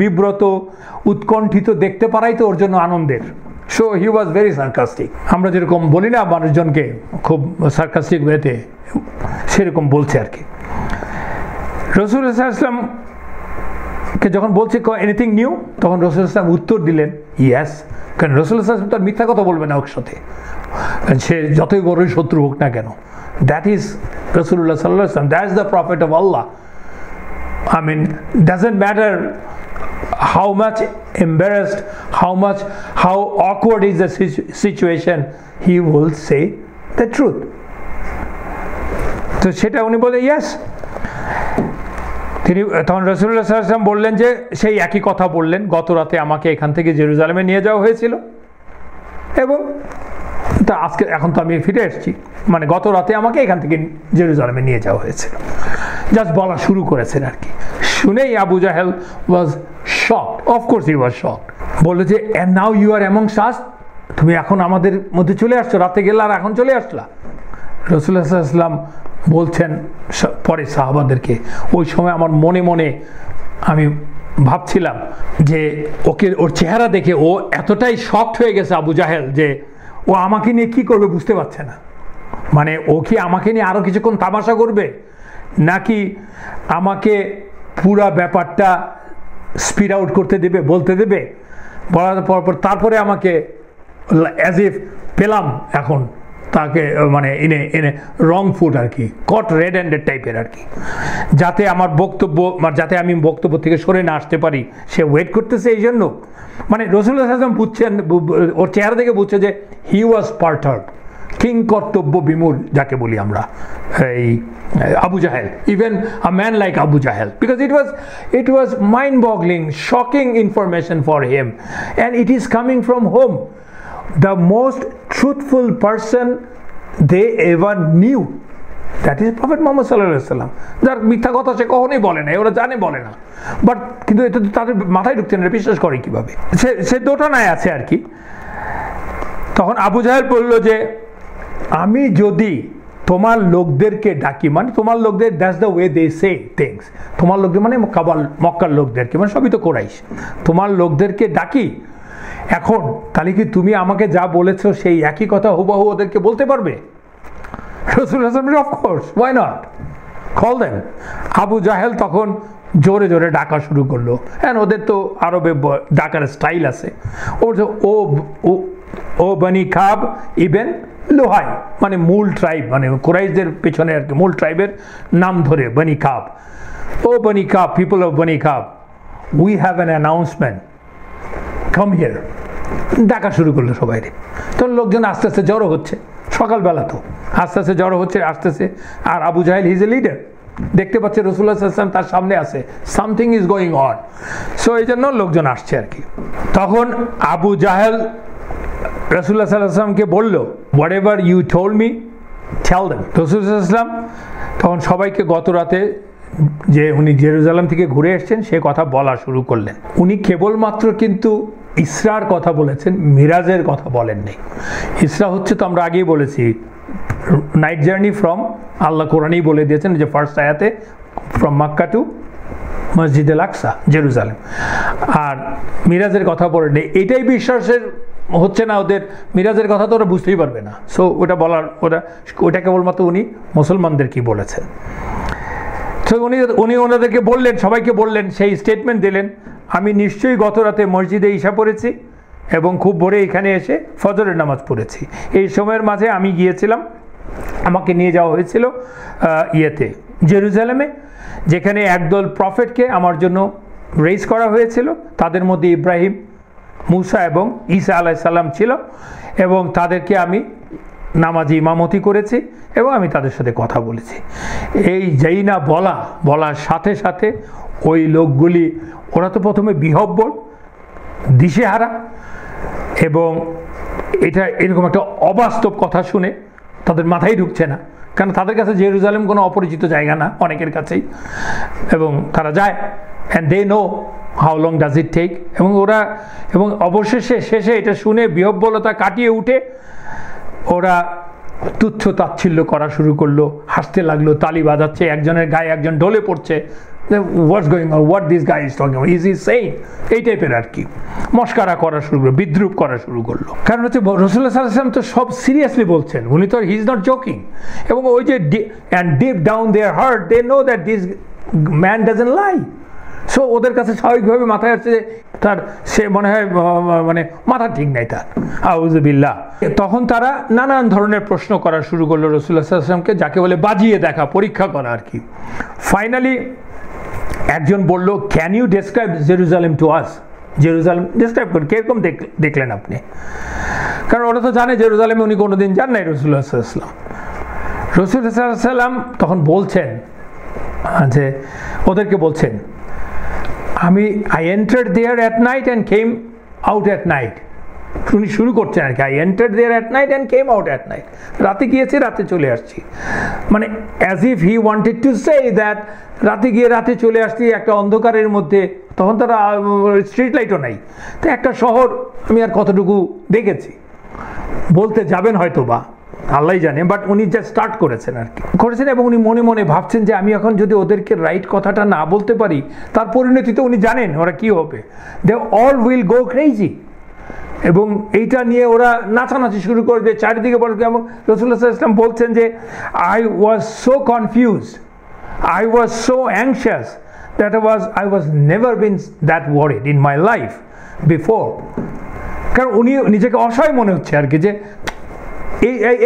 বিব্রত, উৎকণ্ঠিত দেখতে পারাই তো ওর জন্য আনন্দের, so he was very sarcastic. আমরা যেরকম বলি না মানুষজনকে খুব সার্কাস্টিক ওয়েতে, সেরকম বলছে আর কি। রাসূলুল্লাহ সাল্লাল্লাহু আলাইহি ওয়াসাল্লামকে যখন বলছে এনিথিং নিউ, তখন রাসূলুল্লাহ সাল্লাল্লাহু আলাইহি ওয়াসাল্লাম উত্তর দিলেন ইয়েস, কারণ রাসূলুল্লাহ সাল্লাল্লাহু আলাইহি ওয়াসাল্লাম তার মিথ্যা কথা বলবে না ওর সাথে, সে যতই বড়ই শত্রু হোক না কেন। দ্যাট ইজ রাসূলুল্লাহ সাল্লাল্লাহু আলাইহি ওয়াসাল্লাম, that is the prophet of Allah. I mean, doesn't matter how much embarrassed, how awkward is the situation, he will say the truth. তো সেটা উনি বলে ইয়েস। তিনি তখন রাসূলুল্লাহ সাল্লাল্লাহু আলাইহি ওয়াসাল্লাম বললেন যে সেই একই কথা বললেন, গত রাতে আমাকে এখান থেকে জেরুজালেমে নিয়ে যাওয়া হয়েছিল এবং তা আজকে এখন তো আমি ফিরে এসেছি, মানে গত রাতে আমাকে এখান থেকে জেরুজালেমে নিয়ে যাওয়া হয়েছিল, জাস্ট বলা শুরু করেছেন আর কি। শুনেই আবু জাহেল was shocked, of course he was shocked. বললো যে and now you are amongst us, তুমি এখন আমাদের মধ্যে চলে আসছো, রাতে গেলে আর এখন চলে আসলা। রাসূলুল্লাহ সাল্লাল্লাহু আলাইহি ওয়াসাল্লাম বলছেন পরে সাহাবাদেরকে, ওই সময় আমার মনে মনে আমি ভাবছিলাম যে ওর চেহারা দেখে ও এতটাই শকড হয়ে গেছে আবু জাহেল, যে ও আমাকে নিয়ে কি করবে বুঝতে পারছে না। মানে ও কি আমাকে নিয়ে আরও কিছুক্ষণ তামাশা করবে, নাকি আমাকে পুরা ব্যাপারটা স্পিড আউট করতে দেবে, বলতে দেবে, বলার পর তারপরে আমাকে অ্যাজ ইফ পেলাম এখন তাকে, মানে এনে রং ফুট আর কি, কট রেড হ্যান্ডেড টাইপের আর কি, যাতে আমার বক্তব্য, যাতে আমি বক্তব্য থেকে সরে না আসতে পারি, সে ওয়েট করতেছে। এই জন্য মানে রাসূলুল্লাহ সাল্লাল্লাহু আলাইহি ওয়াসাল্লাম বুঝছেন, ওর চেহারা থেকে বুঝছে যে হি ওয়াজ পারটার্বড, কিং কর্তব্য বিমূল যাকে বলি আমরা, এই Abu Jahl, even a man like Abu Jahl, because it was mind-boggling, shocking information for him, and it is coming from whom? The most truthful person they ever knew, that is Prophet Muhammad sallallahu alaihi wasallam. যার মিথ্যা কথা সে কখনোই বলে না, ওরা জানে বলে না, বাট কিন্তু এটা তো তাদের মাথায় ঢুকছে না, বিশ্বাস করে কিভাবে, সে দোটানায় আছে আর কি। তখন আবু জাহেল বলল যে আমি যদি তোমার লোকদেরকে ডাকি, মানে তোমার লোকদের, that's the way they say things, তোমার লোকদের মানে মক্কার লোকদেরকে, মানে সবই তো কোরাইশ, তোমার লোকদেরকে ডাকি এখন, তাহলে কি তুমি আমাকে যা বলেছো সেই একই কথা হুবহু ওদেরকে বলতে পারবে? রাসূলুল্লাহ সাল্লাল্লাহু আলাইহি ওয়াসাল্লাম, of course, why not, call them. Abu Jahl তখন জোরে জোরে ডাকা শুরু করলো, হ্যাঁ ওদের তো আরবে ডাকার স্টাইল আছে, ও বনি কাব ইবেন লুহাই, মানে মূল ট্রাইব, মানে কুরাইশদের পেছনে আর কি, মূল ট্রাইবের নাম ধরে বনি কাব। ও বনি কাব, পিপল অফ বনি কাব, we have an announcement, come here. ডাকা শুরু করলো সবাই। তখন লোকজন আস্তে আস্তে জড়ো হচ্ছে, সকালবেলা তো আস্তে আস্তে জড়ো হচ্ছে, আসতেছে। আর আবু জাহেল হি ইজ এ লিডার, দেখতে পাচ্ছে রাসূলুল্লাহ সাল্লাল্লাহু আলাইহি ওয়াসাল্লাম তার সামনে আছে, something is going on, so এই জন্য লোকজন আসছে আর কি। তখন আবু জাহেল রাসূলুল্লাহ সাল্লাল্লাহু আলাইহি ওয়াসাল্লামকে বলল, whatever you told me tell them. রাসূলুল্লাহ সাল্লাল্লাহু আলাইহি ওয়াসাল্লাম তখন সবাইকে গত রাতে যে উনি জেরুজালেম থেকে ঘুরে এসেছেন সে কথা বলা শুরু করলেন। উনি কেবলমাত্র কিন্তু ইসরার কথা বলেছেন, মিরাজের কথা বলেননি। ইসরা হচ্ছে তো আমরা আগেই বলেছি নাইট জার্নি ফ্রম, আল্লাহ কোরআনেই বলে দিয়েছেন যে ফার্স্ট আয়াতে, ফ্রম মক্কা টু মসজিদ আল আকসা, জেরুজালেম। আর মিরাজের কথা বলেননি, এটাই বিশ্বাসের হচ্ছে না ওদের, মিরাজের কথা তো ওরা বুঝতেই পারবে না। সো ওটা বলার, ওটা কেবলমাত্র উনি মুসলমানদেরকেই বলেছেন। তো উনি ওনাদেরকে বললেন, সবাইকে বললেন, সেই স্টেটমেন্ট দিলেন, আমি নিশ্চয়ই গত রাতে মসজিদে ঈশা পড়েছি এবং খুব ভোরে এখানে এসে ফজরের নামাজ পড়েছি। এই সময়ের মাঝে আমি গিয়েছিলাম, আমাকে নিয়ে যাওয়া হয়েছিল জেরুজালেমে, যেখানে একদল প্রফেটকে আমার জন্য রেইজ করা হয়েছিল। তাদের মধ্যে ইব্রাহিম, মুসা এবং ঈসা আলাইহিস সালাম ছিল, এবং তাদেরকে আমি নামাজি ইমামতি করেছি এবং আমি তাদের সাথে কথা বলেছি। এই যেই না বলার সাথে সাথে ওই লোকগুলি, ওরা তো প্রথমে বিহব্বল, দিশেহারা, এবং এটা এরকম একটা অবাস্তব কথা শুনে তাদের মাথায় ঢুকছে না, কারণ তাদের কাছে জেরুজালেম কোনো অপরিচিত জায়গা না অনেকের কাছেই, এবং তারা যায়, and they know how long does it take, এবং অবশেষে শেষে এটা শুনে বিহব্বলতা কাটিয়ে উঠে ওরা তুচ্ছ তাচ্ছিল্য করা শুরু করলো, হাসতে লাগলো, তালি বাজাচ্ছে, একজনের গায়ে একজন ঢলে পড়ছে, হোয়াটস going on, what this guy is talking, is he saying, এই টাইপের আর কি মস্কারা করা শুরু করলো, বিদ্রুপ করা শুরু করলো। কারণ হচ্ছে রাসূলুল্লাহ সাল্লাল্লাহু আলাইহি ওয়াসাল্লাম তো সব সিরিয়াসলি বলছেন, উনি তো হি ইজ নট জোকিং। এবং ওই যে and deep down their heart they know that this man doesn't lie. So ওদের কাছে স্বাভাবিকভাবে মাথায় আসছে তার, সে মনে হয় মানে মাথা ঠিক নাই তার, আউযুবিল্লাহ। তখন তারা নানান ধরনের প্রশ্ন করা শুরু করলো রাসূলুল্লাহ সাল্লাল্লাহু আলাইহি ওয়াসাল্লামকে, যাকে বলে বাজিয়ে দেখা, পরীক্ষা করা আর কি। ফাইনালি একজন বলল, can you describe Jerusalem to us? Jerusalem describe করুন, কিরকম দেখলেন আপনি? কারণ ওরা তো জানে জেরুজালেমে উনি কোনোদিন যান নাই রাসূলুল্লাহ সাল্লাল্লাহু আলাইহি ওয়াসাল্লাম। রাসূলুল্লাহ সাল্লাল্লাহু আলাইহি ওয়াসাল্লাম তখন বলছেন যে, ওদেরকে বলছেন, আমি I entered there at night and came out at night. উনি শুরু করছেন আর কি, I entered there at night and came out at night. রাতে গিয়েছি, রাতে চলে আসছি, মানে as if he wanted to say that রাতে গিয়ে রাতে চলে আসছি একটা অন্ধকারের মধ্যে, তখন তারা স্ট্রিট লাইটও নাই, তো একটা শহর আমি আর কতটুকু দেখেছি বলতে যাবেন হয়তো বা, আল্লাহ জানে, বাট উনি যা স্টার্ট করেছেন আর কি করেছেন। এবং উনি মনে মনে ভাবছেন যে আমি এখন যদি ওদেরকে রাইট কথাটা না বলতে পারি, তার পরিণতি তো উনি জানেন ওরা কি হবে, they all will go crazy. এবং এইটা নিয়ে ওরা নাচানাচি শুরু করবে চারিদিকে বলবে। এবং রাসূলুল্লাহ সাল্লাল্লাহু আলাইহি ওয়াসাল্লাম বলছেন যে, I was so confused, I was so anxious that I was never been that worried in my life before. কারণ উনি নিজেকে অসহায় মনে হচ্ছে আর কি, যে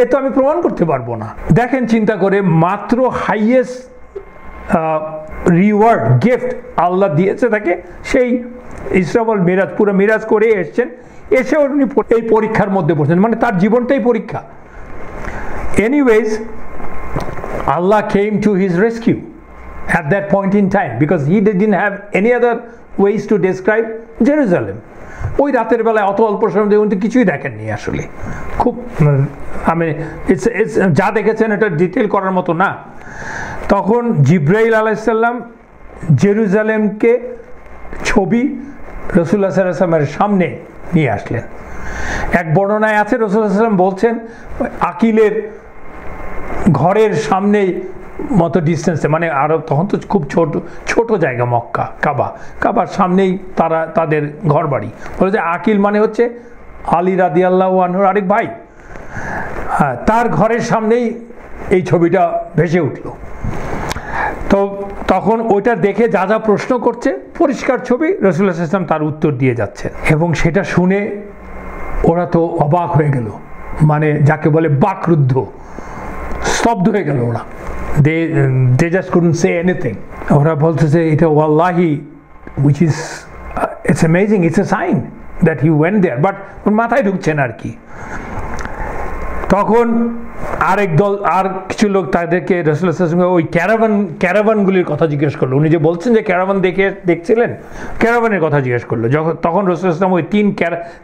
এ তো আমি প্রমাণ করতে পারবো না। দেখেন চিন্তা করে, মাত্র হাইয়েস্ট রিওয়ার্ড গিফট আল্লাহ দিয়েছে তাকে, সেই ইসরা ওয়াল মিরাজ, পুরো মিরাজ করে এসছেন, এসে উনি এই পরীক্ষার মধ্যে পড়ছেন, মানে তার জীবনটাই পরীক্ষা। Anyways, Allah came to his rescue at that point in time because he didn't have any other ways to describe Jerusalem. ওই রাতের বেলায় অত অল্প সময় দিয়ে উনি কিছুই দেখেননি আসলে, খুব আমি যা দেখেছেন এটা ডিটেল করার মতো না। তখন জিব্রাইল আলাইহিস সালাম জেরুজালেমকে ছবি রাসূলুল্লাহ সাল্লাল্লাহু আলাইহি ওয়াসাল্লামের সামনে নিয়ে আসলেন। এক বর্ণনায় আছে রাসূলুল্লাহ সাল্লাল্লাহু আলাইহি ওয়াসাল্লাম বলছেন, আকিলের ঘরের সামনেই মতো ডিস্টেন্সে, মানে আরো তখন তো খুব ছোট জায়গা মক্কা, কাবার সামনেই তাদের ঘর বাড়ি। বলে যে আকিল মানে হচ্ছে আলী রাদিয়াল্লাহু আনহুর আরেক ভাই, হ্যাঁ, তার ঘরের সামনেই এই ছবিটা ভেসে উঠল। তো তখন ওইটা দেখে যা যা প্রশ্ন করছে, পরিষ্কার ছবি, রাসূলুল্লাহ সাল্লাল্লাহু আলাইহি ওয়াসাল্লাম তার উত্তর দিয়ে যাচ্ছেন। এবং সেটা শুনে ওরা তো অবাক হয়ে গেল, মানে যাকে বলে বাকরুদ্ধ, স্তব্ধ হয়ে গেল ওরা। they just couldn't say anything. ওরা বলতেছে, এটা ওয়াল্লাহি, which is it's amazing, it's a sign that he went there, but মাথায় ঢুকছে না আর কি। তখন আরেক দল, আর কিছু লোক তাদেরকে রাসূলুল্লাহ সাল্লাল্লাহু আলাইহি ওয়াসাল্লাম ওই ক্যারাভানগুলির কথা জিজ্ঞেস করলো। উনি যে বলছেন যে ক্যারাভান দেখছিলেন, ক্যারাভানের কথা জিজ্ঞেস করলো। তখন রাসূলুল্লাহ সাল্লাল্লাহু আলাইহি ওয়াসাল্লাম ওই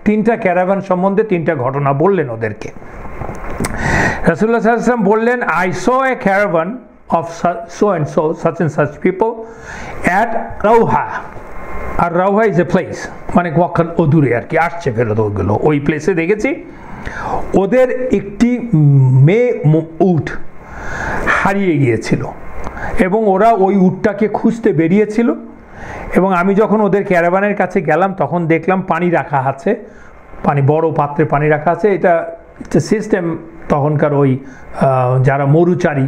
তিনটা ক্যারাভান সম্বন্ধে তিনটা ঘটনা বললেন ওদেরকে। রাসূলুল্লাহ সাল্লাল্লাহু আলাইহি ওয়াসাল্লাম বললেন, I saw a caravan of so and so, such and such people at Rawha. আর রাউহা ইজ এ প্লেস, মানে ওয়াক্কাল অদূরে আর কি, আসছে ফেরত ওগুলো, ওই প্লেসে দেখেছি। ওদের একটি মেয়ে উট হারিয়ে গিয়েছিল এবং ওরা ওই উটটাকে খুঁজতে বেরিয়েছিল। এবং আমি যখন ওদের ক্যারাভানের কাছে গেলাম তখন দেখলাম পানি রাখা আছে, পানি বড় পাত্রে পানি রাখা আছে। এটা সিস্টেম তখনকার, ওই যারা মরুচারী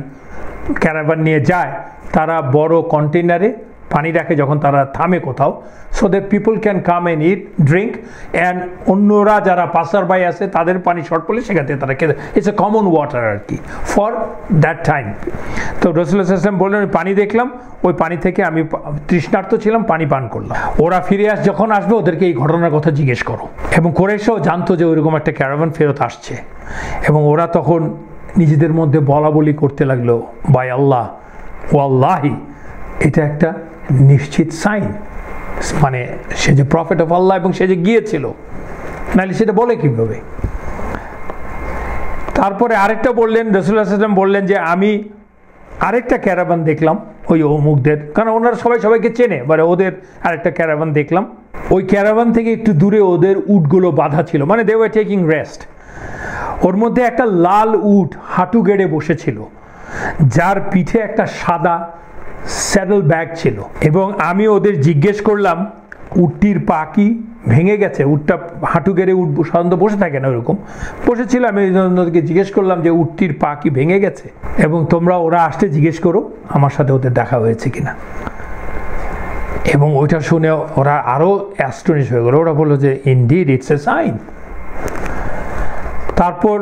ক্যারাভান নিয়ে যায় তারা বড় কন্টেনারে পানি রাখে যখন তারা থামে কোথাও, so that people can come and eat drink, and অন্যরা যারা পাসার বাই আছে তাদের পানি শর্ট পড়লে সেখান থেকে তারা খেতে, ইটস এ কমন ওয়াটার আর কি ফর দ্যাট টাইম। তো রাসূলুল্লাহ সাল্লাল্লাহু আলাইহি ওয়াসাল্লাম বললেন, পানি দেখলাম, ওই পানি থেকে আমি তৃষ্ণার্ত ছিলাম, পানি পান করলাম। ওরা ফিরে যখন আসবে ওদেরকে এই ঘটনার কথা জিজ্ঞেস করো। এবং কুরাইশও জানতো যে ওইরকম একটা ক্যারাভান ফেরত আসছে, এবং ওরা তখন নিজেদের মধ্যে বলা বলি করতে লাগলো, বাই আল্লাহ, ওয়াল্লাহি, এটা একটা নিশ্চিত সাইন, মানে সে যে প্রফেট অফ আল্লাহ এবং সে যে গিয়েছিল, নাহলে সেটা বলে কিভাবে। তারপরে আরেকটা বললেন, রাসূলুল্লাহ সাল্লাল্লাহু আলাইহি ওয়াসাল্লাম বললেন যে আমি আরেকটা ক্যারাভান দেখলাম ওই অমুকদের, কারণ ওনারা সবাইকে চেনে, মানে ওদের আরেকটা ক্যারাভান দেখলাম। ওই ক্যারাভান থেকে একটু দূরে ওদের উটগুলো বাঁধা ছিল, মানে দে ওয়ার টেকিং রেস্ট। ওর মধ্যে একটা লাল উট হাঁটু গেড়ে বসেছিল, যার পিঠে একটা সাদা স্যাডল ব্যাগ ছিল এবং আমি ওদের জিজ্ঞেস করলাম উটটির পা কি ভেঙে গেছে, উটটা হাঁটু গেড়ে উঠ সাধারণত বসে থাকে না, ওরকম বসেছিল। আমি ওদেরকে জিজ্ঞেস করলাম যে উটটির পা কি ভেঙে গেছে, এবং ওরা আসতে জিজ্ঞেস করো আমার সাথে ওদের দেখা হয়েছে কিনা। এবং ওইটা শুনে ওরা আরও অ্যাস্টনিশ হয়ে গেল, ওরা বললো যে ইনডিড ইটস এ সাইন। তারপর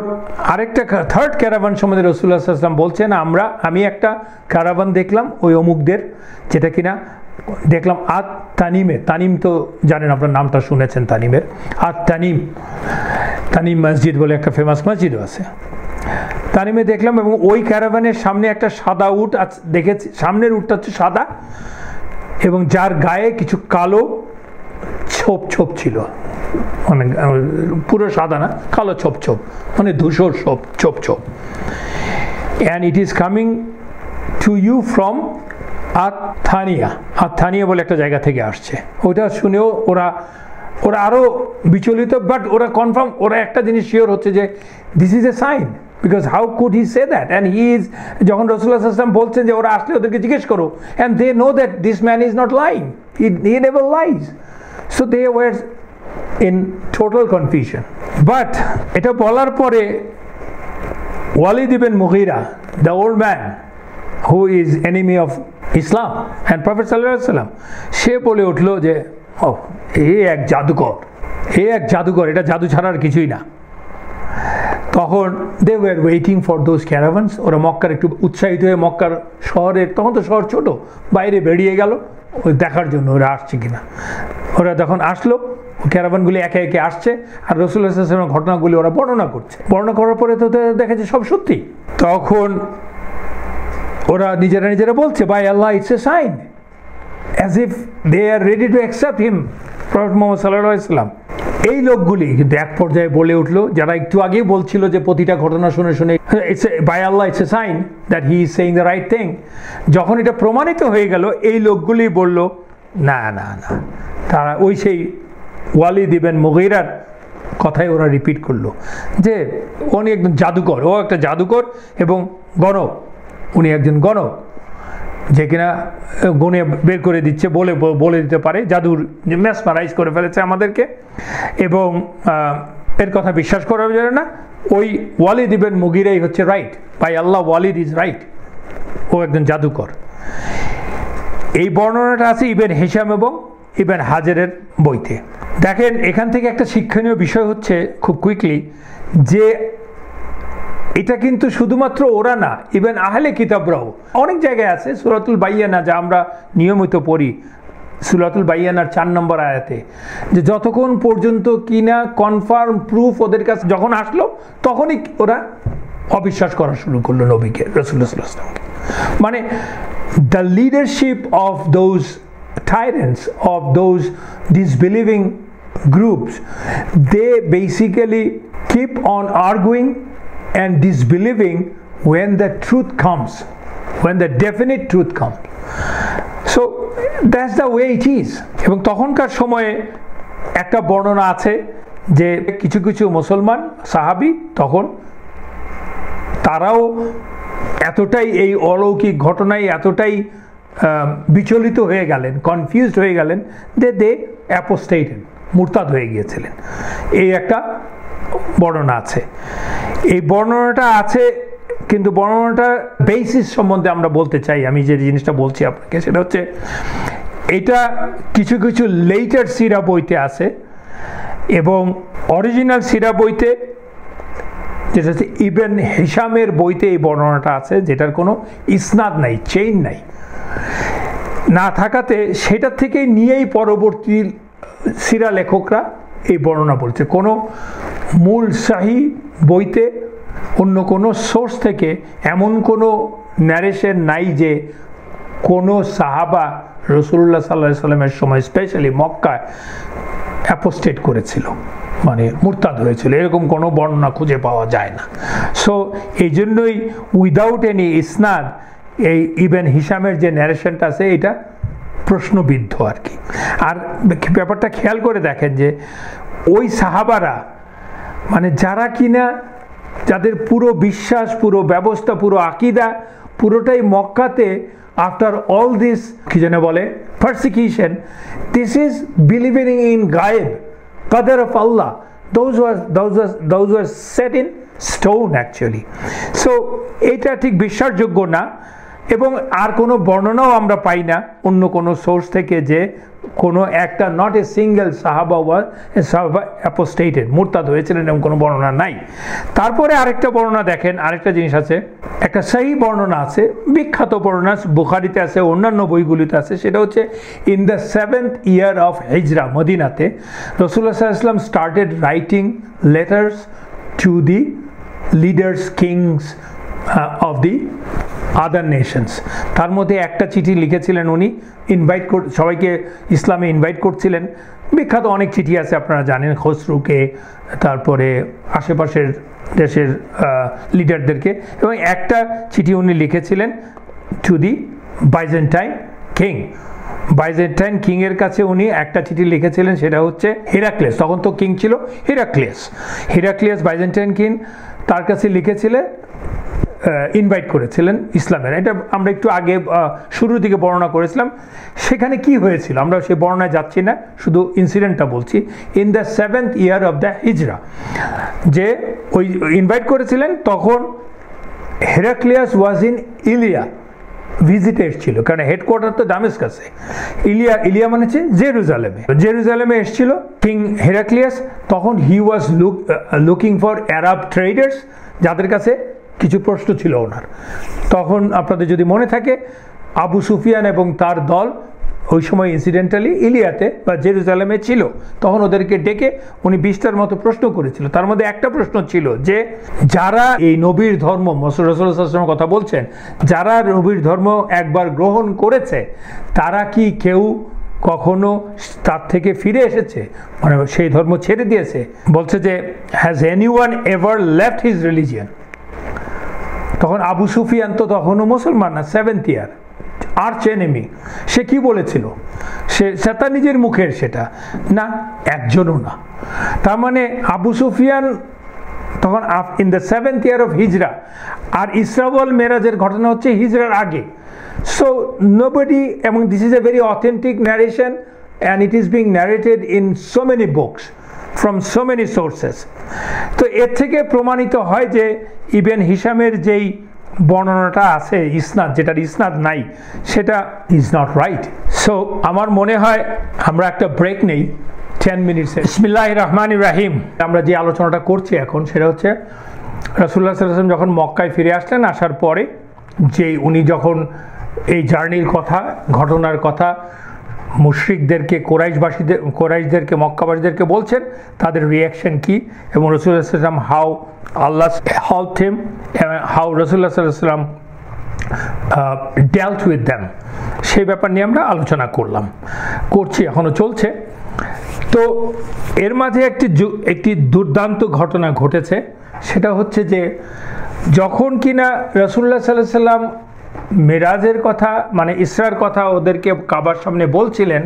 আরেকটা থার্ড ক্যারাভান সম্বন্ধে রাসূলুল্লাহ সাল্লাল্লাহু আলাইহি ওয়াসাল্লাম বলছেন, আমি একটা ক্যারাভান দেখলাম ওই অমুকদের, যেটা কিনা দেখলাম আত তানিমে, তানিম তো জানেন আপনার, নামটা শুনেছেন তানিমের, আত তানিম মসজিদ বলে একটা ফেমাস মসজিদও আছে, তানিমে দেখলাম। এবং ওই ক্যারাভানের সামনে একটা সাদা উট দেখেছি, সামনের উটটা হচ্ছে সাদা এবং যার গায়ে কিছু কালো ছোপ ছোপ ছিল, মানে পুরো সাদা না, কালো ছোপ ছোপ, মানে ধূসর ছোপ ছোপ। And it is coming to you from আথানিয়া বলে একটা জায়গা থেকে আসছে। ওটা শুনেও ওরা আরও বিচলিত, বাট ওরা কনফার্ম, ওরা একটা জিনিস শিওর হচ্ছে যে this is a sign, because how could he say that. And he is, যখন রাসূলুল্লাহ সাল্লাল্লাহু আলাইহি ওয়াসাল্লাম বলছেন যে ওরা আসলে ওদেরকে জিজ্ঞেস করো, and they know that this man is not lying, he never lies, so they were in total confusion. But এটা বলার পরে ওয়ালিদ ইবনে মুগীরা, the old man who is enemy of Islam and Prophet sallallahu alaihi wasallam, সে বলে উঠলো যে ও এক জাদুকর, এটা জাদু ছাড়ার কিছুই না। তখন they were waiting for those caravans, ওরা মক্কার একটু উৎসাহিত হয়ে মক্কার শহরের, তখন তো শহর ছোট, বাইরে বেরিয়ে গেল ওই দেখার জন্য ওরা আসছে কিনা। ওরা যখন আসলো, ক্যারাভানগুলি একে একে আসছে, আর রাসূলুল্লাহ সাল্লাল্লাহু আলাইহি ওয়াসাল্লামের ঘটনাগুলি ওরা বর্ণনা করার পরে তো দেখেছে সব সত্যি। তখন ওরা নিজেরা বলছে, by Allah it's a sign, as if they are ready to accept him, prophet Muhammad সাল্লাল্লাহু আলাইহি ওয়াসাল্লাম। এই লোকগুলি কিন্তু এক পর্যায়ে বলে উঠলো, যারা একটু আগেই বলছিল যে প্রতিটা ঘটনা শুনে it's by Allah it's a sign that he is saying the right thing, যখন এটা প্রমাণিত হয়ে গেল, এই লোকগুলি বলল না, তারা ওই সেই ওয়ালিদ ইবনে মুগীরার কথাই ওরা রিপিট করলো যে উনি একজন জাদুকর, ও একটা জাদুকর এবং গণক, উনি একজন গণক যে কিনা গুণে বের করে দিচ্ছে, বলে দিতে পারে, জাদুর মেসমারাইজ করে ফেলেছে আমাদেরকে, এবং এর কথা বিশ্বাস করা যাবে না। ওই ওয়ালিদ ইবনে মুগীরাই হচ্ছে রাইট, বাই আল্লাহ ওয়ালিদ ইজ রাইট, ও একজন জাদুকর। এই বর্ণনাটা আছে ইবনে হিশাম এবং ইবনে হাজারের বইতে। দেখেন এখান থেকে একটা শিক্ষণীয় বিষয় হচ্ছে খুব কুইকলি, যে এটা কিন্তু শুধুমাত্র ওরা না, ইভেন আহলে কিতাবরাও অনেক জায়গায় আছে। সূরাতুল বাইয়ানা, যা আমরা নিয়মিত পড়ি, সূরাতুল বাইয়ানার 4 নম্বর আয়াতে, যে যতক্ষণ পর্যন্ত কিনা কনফার্ম প্রুফ ওদের কাছে যখন আসলো, তখনই ওরা অবিশ্বাস করা শুরু করলো নবীকে, রাসূলুল্লাহ সাল্লাল্লাহু আলাইহি ওয়াসাল্লাম। মানে the leadership of those tyrants, of those disbelieving groups, they basically keep on arguing and disbelieving when the truth comes, when the definite truth comes. So that's the way it is. এবং তখনকার সময়ে একটা বর্ণনা আছে যে কিছু মুসলমান সাহাবী তখন তারাও এতটাই এই অলৌকিক ঘটনায় এতটাই বিচলিত হয়ে গেলেন, কনফিউজড হয়ে গেলেন, দে অ্যাপোস্টেটেড, মুরতাদ হয়ে গিয়েছিলেন। এই একটা বর্ণনা আছে। এই বর্ণনাটা আছে, কিন্তু বর্ণনাটার বেসিস সম্বন্ধে আমরা বলতে চাই। আমি যে জিনিসটা বলছি আপনাকে, সেটা হচ্ছে এটা কিছু লেটার সিরা বইতে আছে, এবং অরিজিনাল সিরা বইতে, যেটা হচ্ছে ইবনে হিশামের বইতে এই বর্ণনাটা আছে, যেটার কোনো ইসনাদ নাই, চেইন নাই, না থাকাতে সেটা থেকে নিয়েই পরবর্তী সিরা লেখকরা এই বর্ণনা বলছে। কোনো মূল শাহী বইতে অন্য কোনো সোর্স থেকে এমন কোনো ন্যারেশন নাই যে কোনো সাহাবা রাসূলুল্লাহ সাল্লাল্লাহু আলাইহি ওয়াসাল্লামের সময় স্পেশালি মক্কায় অ্যাপোস্টেট করেছিল, মানে মুরতাদ হয়েছিল, এরকম কোনো বর্ণনা খুঁজে পাওয়া যায় না। সো এই জন্যই উইদাউট এনি ইসনাদ এই ইবনে হিশামের যে ন্যারেশনটা আছে, এটা প্রশ্নবিদ্ধ আর কি। আর ব্যাপারটা খেয়াল করে দেখেন যে ওই সাহাবারা, মানে যারা কিনা, যাদের পুরো বিশ্বাস, পুরো ব্যবস্থা, পুরো আকীদা পুরোটাই মক্কাতে after all this কি যেন বলে persecution, this is believing in gaib, qadar of Allah. Those were set in stone actually. So এটা ঠিক বিশ্বাসযোগ্য না, এবং আর কোনো বর্ণনাও আমরা পাই না অন্য কোনো সোর্স থেকে যে কোনো একটা নট এ সিঙ্গেল সাহাবা অ্যাপোস্টেটেড মুরতাদ হয়েছিলেন, এমন কোনো বর্ণনা নাই। তারপরে আরেকটা বর্ণনা দেখেন, আরেকটা জিনিস আছে, একটা সহি বর্ণনা আছে, বিখ্যাত বর্ণনা, বুখারীতে আছে, অন্যান্য বইগুলিতে আছে। সেটা হচ্ছে in the 7th year of হিজরা, মদিনাতে রাসূলুল্লাহ সাল্লাল্লাহু আলাইহি ওয়াসাল্লাম started writing letters to the leaders kings of the other nations. তার মধ্যে একটা চিঠি লিখেছিলেন উনি, সবাইকে ইসলামে ইনভাইট করছিলেন। বিখ্যাত অনেক চিঠি আছে, আপনারা জানেন, খসরুকে, তারপরে আশেপাশের দেশের লিডারদেরকে, এবং একটা চিঠি উনি লিখেছিলেন to the Byzantine king. Byzantine কিংয়ের কাছে উনি একটা চিঠি লিখেছিলেন, সেটা হচ্ছে হেরাক্লিয়াস, তখন তো কিং ছিল হেরাক্লিয়াস বাইজেন্টাইন কিং, তার কাছে লিখেছিলেন, ইনভাইট করেছিলেন ইসলামের। এটা আমরা একটু আগে শুরুর দিকে বর্ণনা করেছিলাম। সেখানে কি হয়েছিল আমরা সেই বর্ণনায় যাচ্ছি না, শুধু ইনসিডেন্টটা বলছি। In the 7th year of the হিজরা যে ওই ইনভাইট করেছিলেন, তখন হেরাক্লিয়াস ওয়াজ ইন ইলিয়া, ভিজিটে এসেছিল, কারণ হেডকোয়ার্টার তো দামেস্কাসে। ইলিয়া মানে হচ্ছে জেরুজালেমে এসেছিল কিং হেরাক্লিয়াস। তখন he was looking for Arab traders, যাদের কাছে কিছু প্রশ্ন ছিল ওনার। তখন আপনাদের যদি মনে থাকে, আবু সুফিয়ান এবং তার দল ওই সময় ইনসিডেন্টালি ইলিয়াতে বা জেরুজালেমে ছিল। তখন ওদেরকে ডেকে উনি 20টার মতো প্রশ্ন করেছিল। তার মধ্যে একটা প্রশ্ন ছিল যে যারা এই নবীর ধর্ম, রাসূলুল্লাহ সাল্লাল্লাহু আলাইহি ওয়াসাল্লামের কথা বলছেন, যারা নবীর ধর্ম একবার গ্রহণ করেছে, তারা কি কেউ কখনো তার থেকে ফিরে এসেছে, মানে সেই ধর্ম ছেড়ে দিয়েছে? বলছে যে has anyone ever left his religion? তখন আবু সুফিয়ান তো তখনও মুসলমান না, 7th year, আর্চ এনিমি। সে কি বলেছিল? সে তার নিজের মুখের সেটা না, একজনও না। তার মানে আবু সুফিয়ান তখন in the 7th year of হিজরা, আর ইসরা ওয়াল মেরাজের ঘটনা হচ্ছে হিজরার আগে। সো নোবডি, এবং this is a very authentic narration and it is being narrated in so many books from so many sources. তো এর থেকে প্রমাণিত হয় যে ইবন হিশামের যেই বর্ণনাটা আছে ইসনাদ, যেটার ইসনাদ নাই, সেটা ইজ নট রাইট। সো আমার মনে হয় আমরা একটা ব্রেক নেই 10 মিনিটসে। বিসমিল্লাহির রহমানির রহিম। আমরা যে আলোচনাটা করছি এখন, সেটা হচ্ছে রাসূলুল্লাহ সাল্লাল্লাহু আলাইহি ওয়াসাল্লাম যখন মক্কায় ফিরে আসলেন, আসার পরে যে উনি যখন এই জার্নির কথা, ঘটনার কথা মুশরিকদেরকে, কোরাইশদেরকে, মক্কাবাসীদেরকে বলছেন, তাদের রিয়াকশন কি, এবং রাসূলুল্লাহ সাল্লাল্লাহু আলাইহি ওয়াসাল্লাম হাউ আল্লাহ হেল্পড হিম, হাউ রাসূলুল্লাহ সাল্লাল্লাহু আলাইহি ওয়াসাল্লাম ডেল্ট উইথ দেম, সেই ব্যাপার নিয়ে আমরা আলোচনা করছি, এখনো চলছে। তো এর মাঝে একটি দুর্দান্ত ঘটনা ঘটেছে। সেটা হচ্ছে যে যখন কিনা রাসূলুল্লাহ সাল্লাল্লাহু আলাইহি ওয়াসাল্লাম মেরাজের কথা, মানে ইসরার কথা ওদেরকে কাবার সামনে বলছিলেন,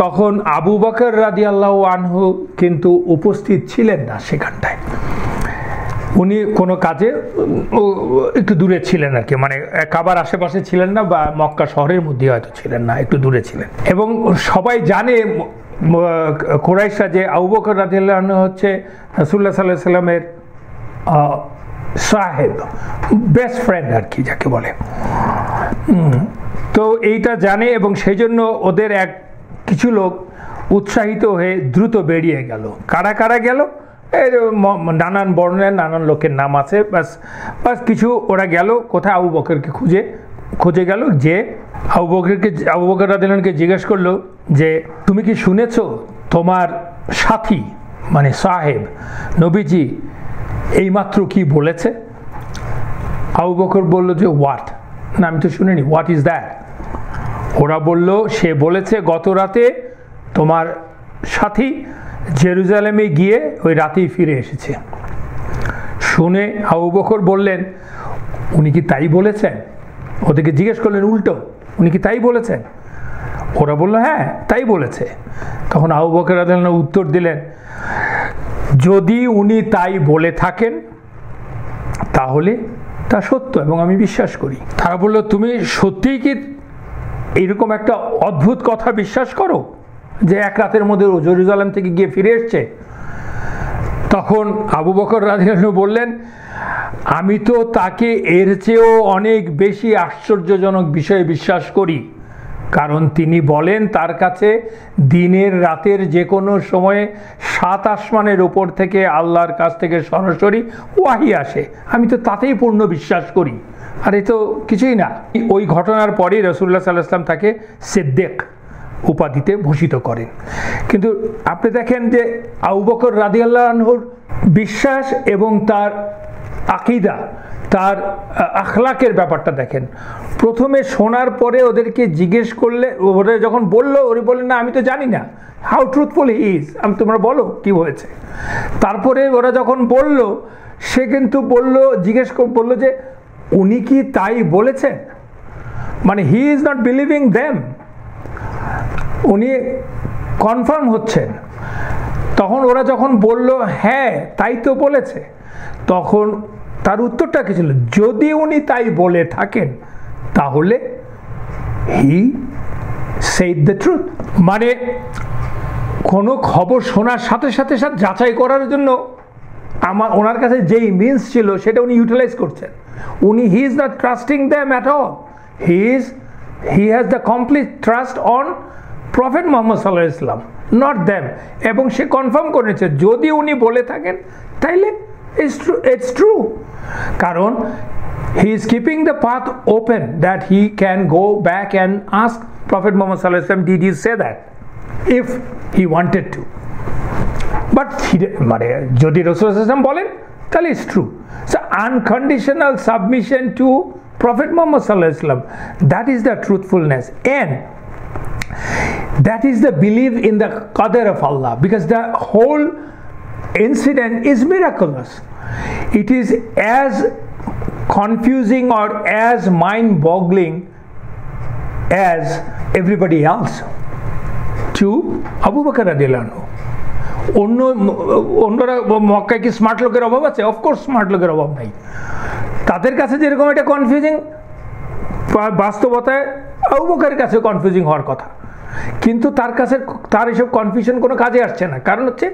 তখন আবু বকর রাদিয়াল্লাহু আনহু কিন্তু উপস্থিত ছিলেন না সেখানটায়। উনি কোনো কাজে একটু দূরে ছিলেন আর কি, মানে কাবার আশেপাশে ছিলেন না, বা মক্কা শহরের মধ্যে হয়তো ছিলেন না, একটু দূরে ছিলেন। এবং সবাই জানে কুরাইশরা যে আবু বকর রাদিয়াল্লাহু আনহু হচ্ছে রাসূলুল্লাহ সাল্লাল্লাহু আলাইহি ওয়াসাল্লামের সাহেব, বেস্ট ফ্রেন্ড আর কি যাকে বলে। তো এইটা জানে, এবং সেই জন্য ওদের কিছু লোক উৎসাহিত হয়ে দ্রুত বেরিয়ে গেল। কারা গেল? নানান বর্ণের নানান লোকের নাম আছে। বাস কিছু ওরা গেল কোথায়? আবু বকরকে খুঁজে গেল, যে আবু বকর রাদিয়াল্লাহু আনহুকে জিজ্ঞেস করলো যে তুমি কি শুনেছো তোমার সাথী, মানে সাহেব নবীজি এইমাত্র কি বলেছে? আবু বকর বলল যে হোয়াট? না, আমি তো শুনিনি, হোয়াট ইজ দ্যাট? ওরা বলল সে বলেছে গত রাতে তোমার সাথী জেরুজালেমে গিয়ে ওই রাতেই ফিরে এসেছে। শুনে আবু বকর বললেন উনি কি তাই বলেছেন? ওদেরকে জিজ্ঞেস করলেন উল্টো, উনি কি তাই বলেছেন? ওরা বলল হ্যাঁ তাই বলেছে। তখন আবু বকর রাদিয়াল্লাহু আনহু উত্তর দিলেন, যদি উনি তাই বলে থাকেন তাহলে তা সত্য এবং আমি বিশ্বাস করি। তারা বলল, তুমি সত্যিই কি এরকম একটা অদ্ভুত কথা বিশ্বাস করো যে এক রাতের মধ্যে জেরুজালেম থেকে গিয়ে ফিরে এসছে? তখন আবু বকর রাদিয়াল্লাহু আনহু বললেন, আমি তো তাকে এর চেয়েও অনেক বেশি আশ্চর্যজনক বিষয়ে বিশ্বাস করি, কারণ তিনি বলেন তার কাছে দিনের রাতের যে কোনো সময়ে 7 আসমানের উপর থেকে আল্লাহর কাছ থেকে সরাসরি ওয়াহি আসে। আমি তো তাতেই পূর্ণ বিশ্বাস করি। আর এ তো কিছুই না। ওই ঘটনার পরেই রাসূলুল্লাহ সাল্লাল্লাহু আলাইহি ওয়াসাল্লাম তাকে সিদ্দিক উপাধিতে ভূষিত করেন। কিন্তু আপনি দেখেন যে আবু বকর রাদিয়াল্লাহু আনহুর বিশ্বাস এবং তার আকীদা, তার আখলাকের ব্যাপারটা দেখেন। প্রথমে শোনার পরে ওদেরকে জিজ্ঞেস করলে, ওরা যখন বললো, ওরা বললেন না আমি তো জানি না, হাউ ট্রুথফুল হি ইজ, আমি তোমরা বলো কি হয়েছে। তারপরে ওরা যখন বলল, সে কিন্তু বললো যে উনি কি তাই বলেছেন, মানে he is not believing them, উনি কনফার্ম হচ্ছেন। তখন ওরা যখন বলল হ্যাঁ তাই তো বলেছে, তখন তার উত্তরটা কি ছিল? যদি উনি তাই বলে থাকেন তাহলে হি সেড দ্য ট্রুথ। মানে কোনো খবর শোনার সাথে সাথে যাচাই করার জন্য ওনার কাছে যেই মিনস ছিল সেটা উনি ইউটিলাইজ করছেন। He is not trusting them at all, he has the complete trust on prophet Muhammad সাল্লাল্লাহু আলাইহি ওয়াসাল্লাম, নট দ্যাম। এবং সে কনফার্ম করেছে যদি উনি বলে থাকেন তাইলে it's true, কারণ he is keeping the path open that he can go back and ask Prophet Muhammad sallallahu alaihi wasallam, did you say that, if he wanted to, but মানে যদি রাসূল সাল্লাল্লাহু আলাইহি ওয়াসাল্লাম বলেন তাহলে it's true. So unconditional submission to Prophet Muhammad sallallahu alaihi wasallam, that is the truthfulness, and that is the belief in the qadar of Allah, because the whole incident is miraculous. It is as confusing or as mind-boggling as everybody else to Abu Bakr radhiyallahu anhu. অন্যরা মক্কায় কি স্মার্ট লোকের অভাব আছে? অফকোর্স স্মার্ট লোকের অভাব নাই। তাদের কাছে যেরকম এটা কনফিউজিং, বাস্তবতায় আবু বকরের কাছে কনফিউজিং হওয়ার কথা, কিন্তু তার এসব কনফিউশন কোনো কাজে আসছে না। কারণ হচ্ছে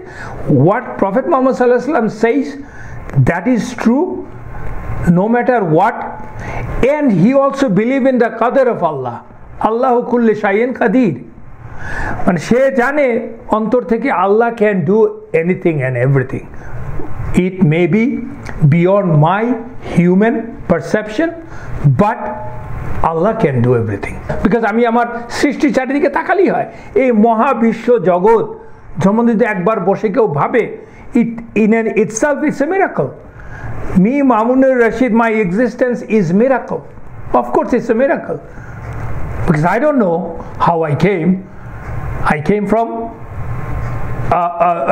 হোয়াট প্রফেট মুহাম্মদ সাল্লাল্লাহু আলাইহি ওয়াসাল্লাম says, that is true no matter what, and he also believe in the কাদার অফ আল্লাহ, আল্লাহু কুল্লি শাইইন কাদির। মানে সে জানে অন্তর থেকে আল্লাহ can do anything and everything. It may be beyond my human perception, but আল্লাহ ক্যান ডু এভরিথিং। বিকজ আমি আমার সৃষ্টি চারিদিকে তাকালেই হয়, এই মহাবিশ্ব জগৎ সম্বন্ধে যদি একবার বসে কেউ ভাবে, in and itself it's a miracle. Me, Mamunur Rashid, my existence is miracle. Of course it's a miracle, because I don't know how I came. I came from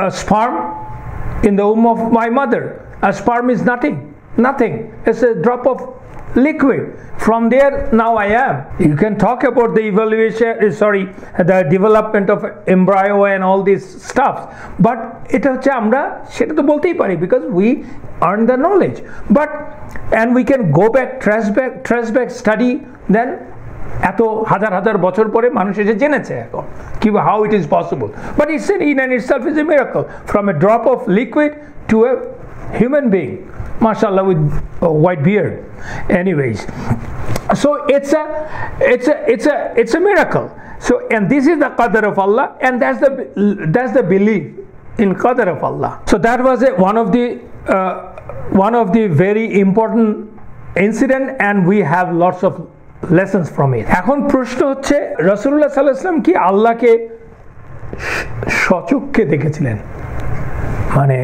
a sperm in the womb of my mother. A sperm is nothing. It's a drop of liquid. From there now I am. You can talk about the the development of embryo and all these stuff, but এটা হচ্ছে আমরা সেটা তো বলতেই পারি, because we earn the knowledge, and we can go back, trace back, study, then এত হাজার বছর পরে মানুষ এসে জেনেছে এখন কি how it is possible, but it's in and itself is a miracle, from a drop of liquid to a human being, mashallah, with a white beard. Anyways, so it's a miracle. So, and this is the qadar of Allah, and that's the belief in qadar of Allah. So that was one of the very important incident, and we have lots of lessons from it. এখন প্রশ্ন হচ্ছে, রাসূলুল্লাহ সাল্লাল্লাহু আলাইহি ওয়াসাল্লাম কি আল্লাহকে স্বচক্ষে দেখেছিলেন? মানে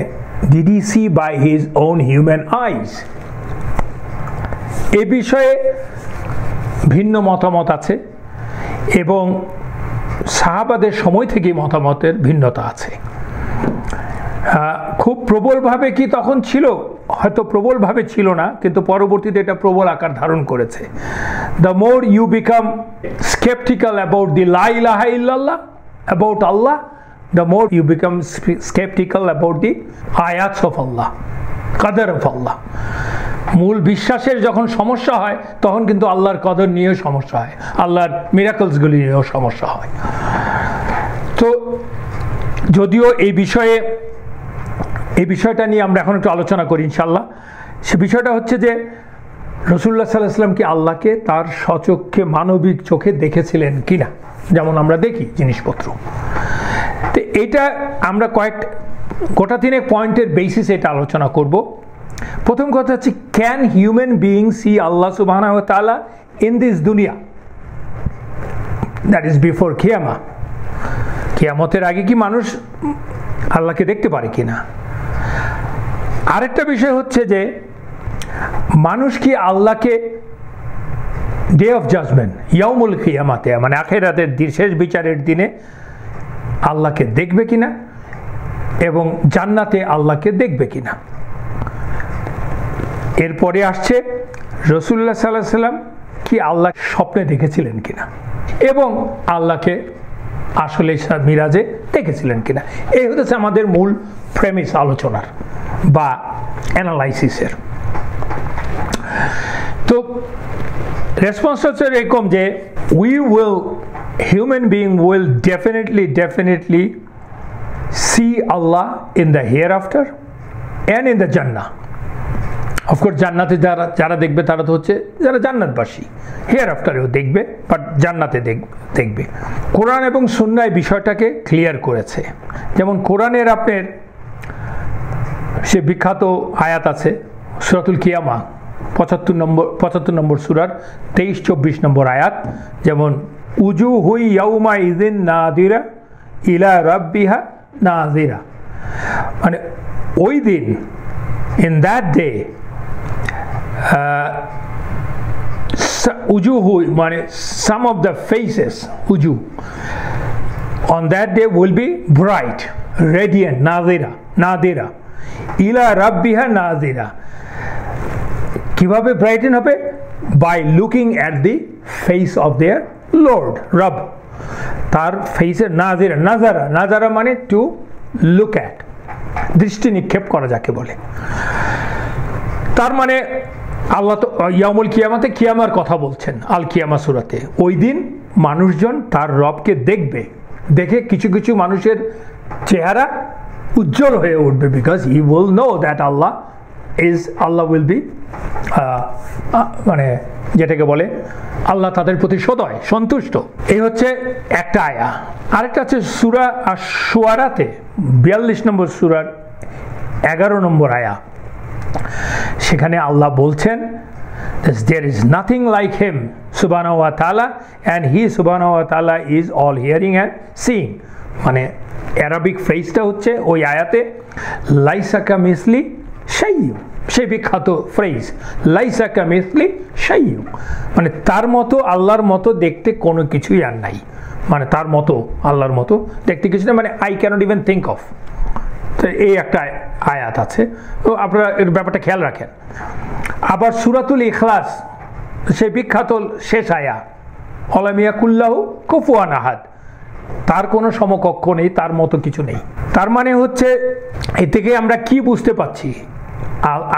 did he see by his own human eyes? এ বিষয়ে ভিন্ন মতামত আছে, এবং সাহাবাদের সময় থেকেই মতামতের ভিন্নতা আছে। খুব প্রবলভাবে কি তখন ছিল? হয়তো প্রবলভাবে ছিল না, কিন্তু পরবর্তীতে এটা প্রবল আকার ধারণ করেছে। The more you become skeptical about the la ilaha illallah, about Allah, the more you become skeptical about the ayats of Allah. কদর অফ আল্লাহ। মূল বিশ্বাসের যখন সমস্যা হয় তখন কিন্তু আল্লাহর কদর নিয়েও সমস্যা হয়, আল্লাহর মিরাকলসগুলি নিয়েও সমস্যা হয়। তো যদিও এই বিষয়টা নিয়ে আমরা এখন একটু আলোচনা করি ইনশাল্লাহ। সে বিষয়টা হচ্ছে যে রাসূলুল্লাহ সাল্লাল্লাহু আলাইহি ওয়াসাল্লাম কি আল্লাহকে তার স্বচক্ষে মানবিক চোখে দেখেছিলেন কিনা, যেমন আমরা দেখি জিনিসপত্র। তো এটা আমরা গোটা তিনেক পয়েন্টের বেসিসে এটা আলোচনা করব। প্রথম কথা হচ্ছে, ক্যান হিউম্যান বিইং সি আল্লাহ সুবহানাহু ওয়া তাআলা ইন দিস দুনিয়া, দ্যাট ইজ বিফোর কিয়ামা। কিয়ামতের আগে কি মানুষ আল্লাহকে দেখতে পারে কিনা? আরেকটা বিষয় হচ্ছে যে মানুষ কি আল্লাহকে ডে অফ জাজমেন্ট, ইয়াউমুল কিয়ামাতে, মানে আখিরাতের শেষ বিচারের দিনে আল্লাহকে দেখবে কিনা এবং জান্নাতে আল্লাহকে দেখবে কিনা। এরপরে আসছে রাসূলুল্লাহ সাল্লাল্লাহু আলাইহি ওয়াসাল্লাম কি আল্লাহ স্বপ্নে দেখেছিলেন কিনা এবং আল্লাহকে আসলে মিরাজে দেখেছিলেন কিনা। এই হচ্ছে আমাদের মূল প্রেমিস আলোচনার বা অ্যানালাইসিসের। তো রেসপন্স হচ্ছে এরকম যে human being will definitely see Allah in the hereafter and in the Jannah. Of course জান্নাতে যারা দেখবে তারা তো হচ্ছে যারা জান্নাতবাসী, হেয়ার আফটারেও দেখবে, বাট জান্নাতে দেখবে। কোরআন এবং সুন্নাহ বিষয়টাকে ক্লিয়ার করেছে। যেমন কোরআনের আপনার সে বিখ্যাত আয়াত আছে সূরাতুল কিয়ামা 75 নম্বর সূরার 23-24 নম্বর আয়াত, যেমন উজুহু ইয়াউমা ইযিন নাযিরা ইলা রাব্বিহা নাযিরা, মানে ওই দিন, in that day, ujuhu মানে some of the faces, uju, on that day will be bright, radiant, nadira ila rabbiha nadira. কিভাবে ব্রাইটেন হবে? by looking at the face of their Lord, Rabb, তার ফেসের নাজারা মানে to look at, দৃষ্টি নিক্ষেপ করা যাকে বলে। তার মানে আল্লাহ তো ইয়াউমুল কিয়ামাতে কিয়ামার কথা বলছেন আল কিয়ামা সূরাতে। ওই দিন মানুষজন তার রবকে দেখবে, দেখে কিছু কিছু মানুষের চেহারা উজ্জ্বল হয়ে উঠবে, because he will know that Allah will be, মানে যেটাকে বলে আল্লাহ তাদের প্রতি সদয় সন্তুষ্ট। এই হচ্ছে একটা আয়া। আরেকটা হচ্ছে সূরা আশ-শুআরাতে 42 নম্বর সূরার 11 নম্বর আয়া। সেখানে আল্লাহ বলছেন, there is nothing like him subhanahu wa ta'ala and he subhanahu wa ta'ala is all hearing and seeing। মানে অ্যারাবিক ফ্রেজটা হচ্ছে ওই আয়াতে লাইসা কামিসলি শাইউন, সেই বিখ্যাত ফ্রেজ লাইসা কামিসলি শাইউন, মানে তার মতো আল্লাহর মতো দেখতে কোনো কিছুই আর নাই, মানে তার মতো আল্লাহর মতো দেখতে কিছু না, মানে I can't even think of. তো এই একটা আয়াত আছে, তো আপনারা এর ব্যাপারটা খেয়াল রাখেন। আবার সূরাতুল ইখলাস সেই বিখ্যাত শেষ আয়া আলাম ইয়াকুল্লাহু কুফুয়ান আহাদ, তার কোনো সমকক্ষ নেই, তার মতো কিছু নেই। তার মানে হচ্ছে এ থেকে আমরা কি বুঝতে পারছি?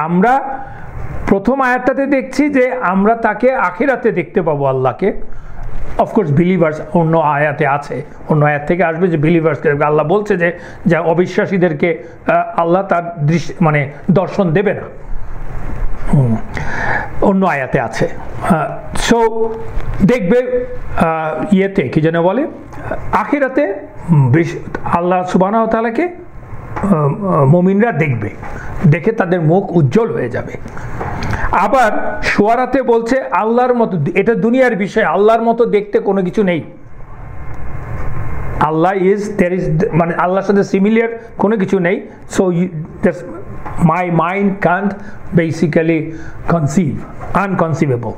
আমরা প্রথম আয়াতটাতে দেখছি যে আমরা তাকে আখিরাতে দেখতে পাবো আল্লাহকে। অফকোর্স বিলিভার্স অন্য আয়াতে আছে, অন্য আয়াত থেকে আসবে যে বিলিভার্সকে আল্লাহ বলছে যে যা অবিশ্বাসীদেরকে আল্লাহ তার দৃষ্টি মানে দর্শন দেবে না, অন্য আয়াতে আছে। সো দেখবে ইয়েতে কি যেন বলে আখিরাতে আল্লাহ সুবহানাহু ওয়া তাআলাকে মুমিনরা দেখবে, দেখে তাদের মুখ উজ্জ্বল হয়ে যাবে। আবার শুআরাতে বলছে আল্লাহর মতো, এটা দুনিয়ার বিষয়, আল্লাহর মতো দেখতে কোনো কিছু নেই। আল্লাহ মানে আল্লাহর সাথে সিমিলার কোনো কিছু নেই। So my mind can't basically conceive, unconceivable.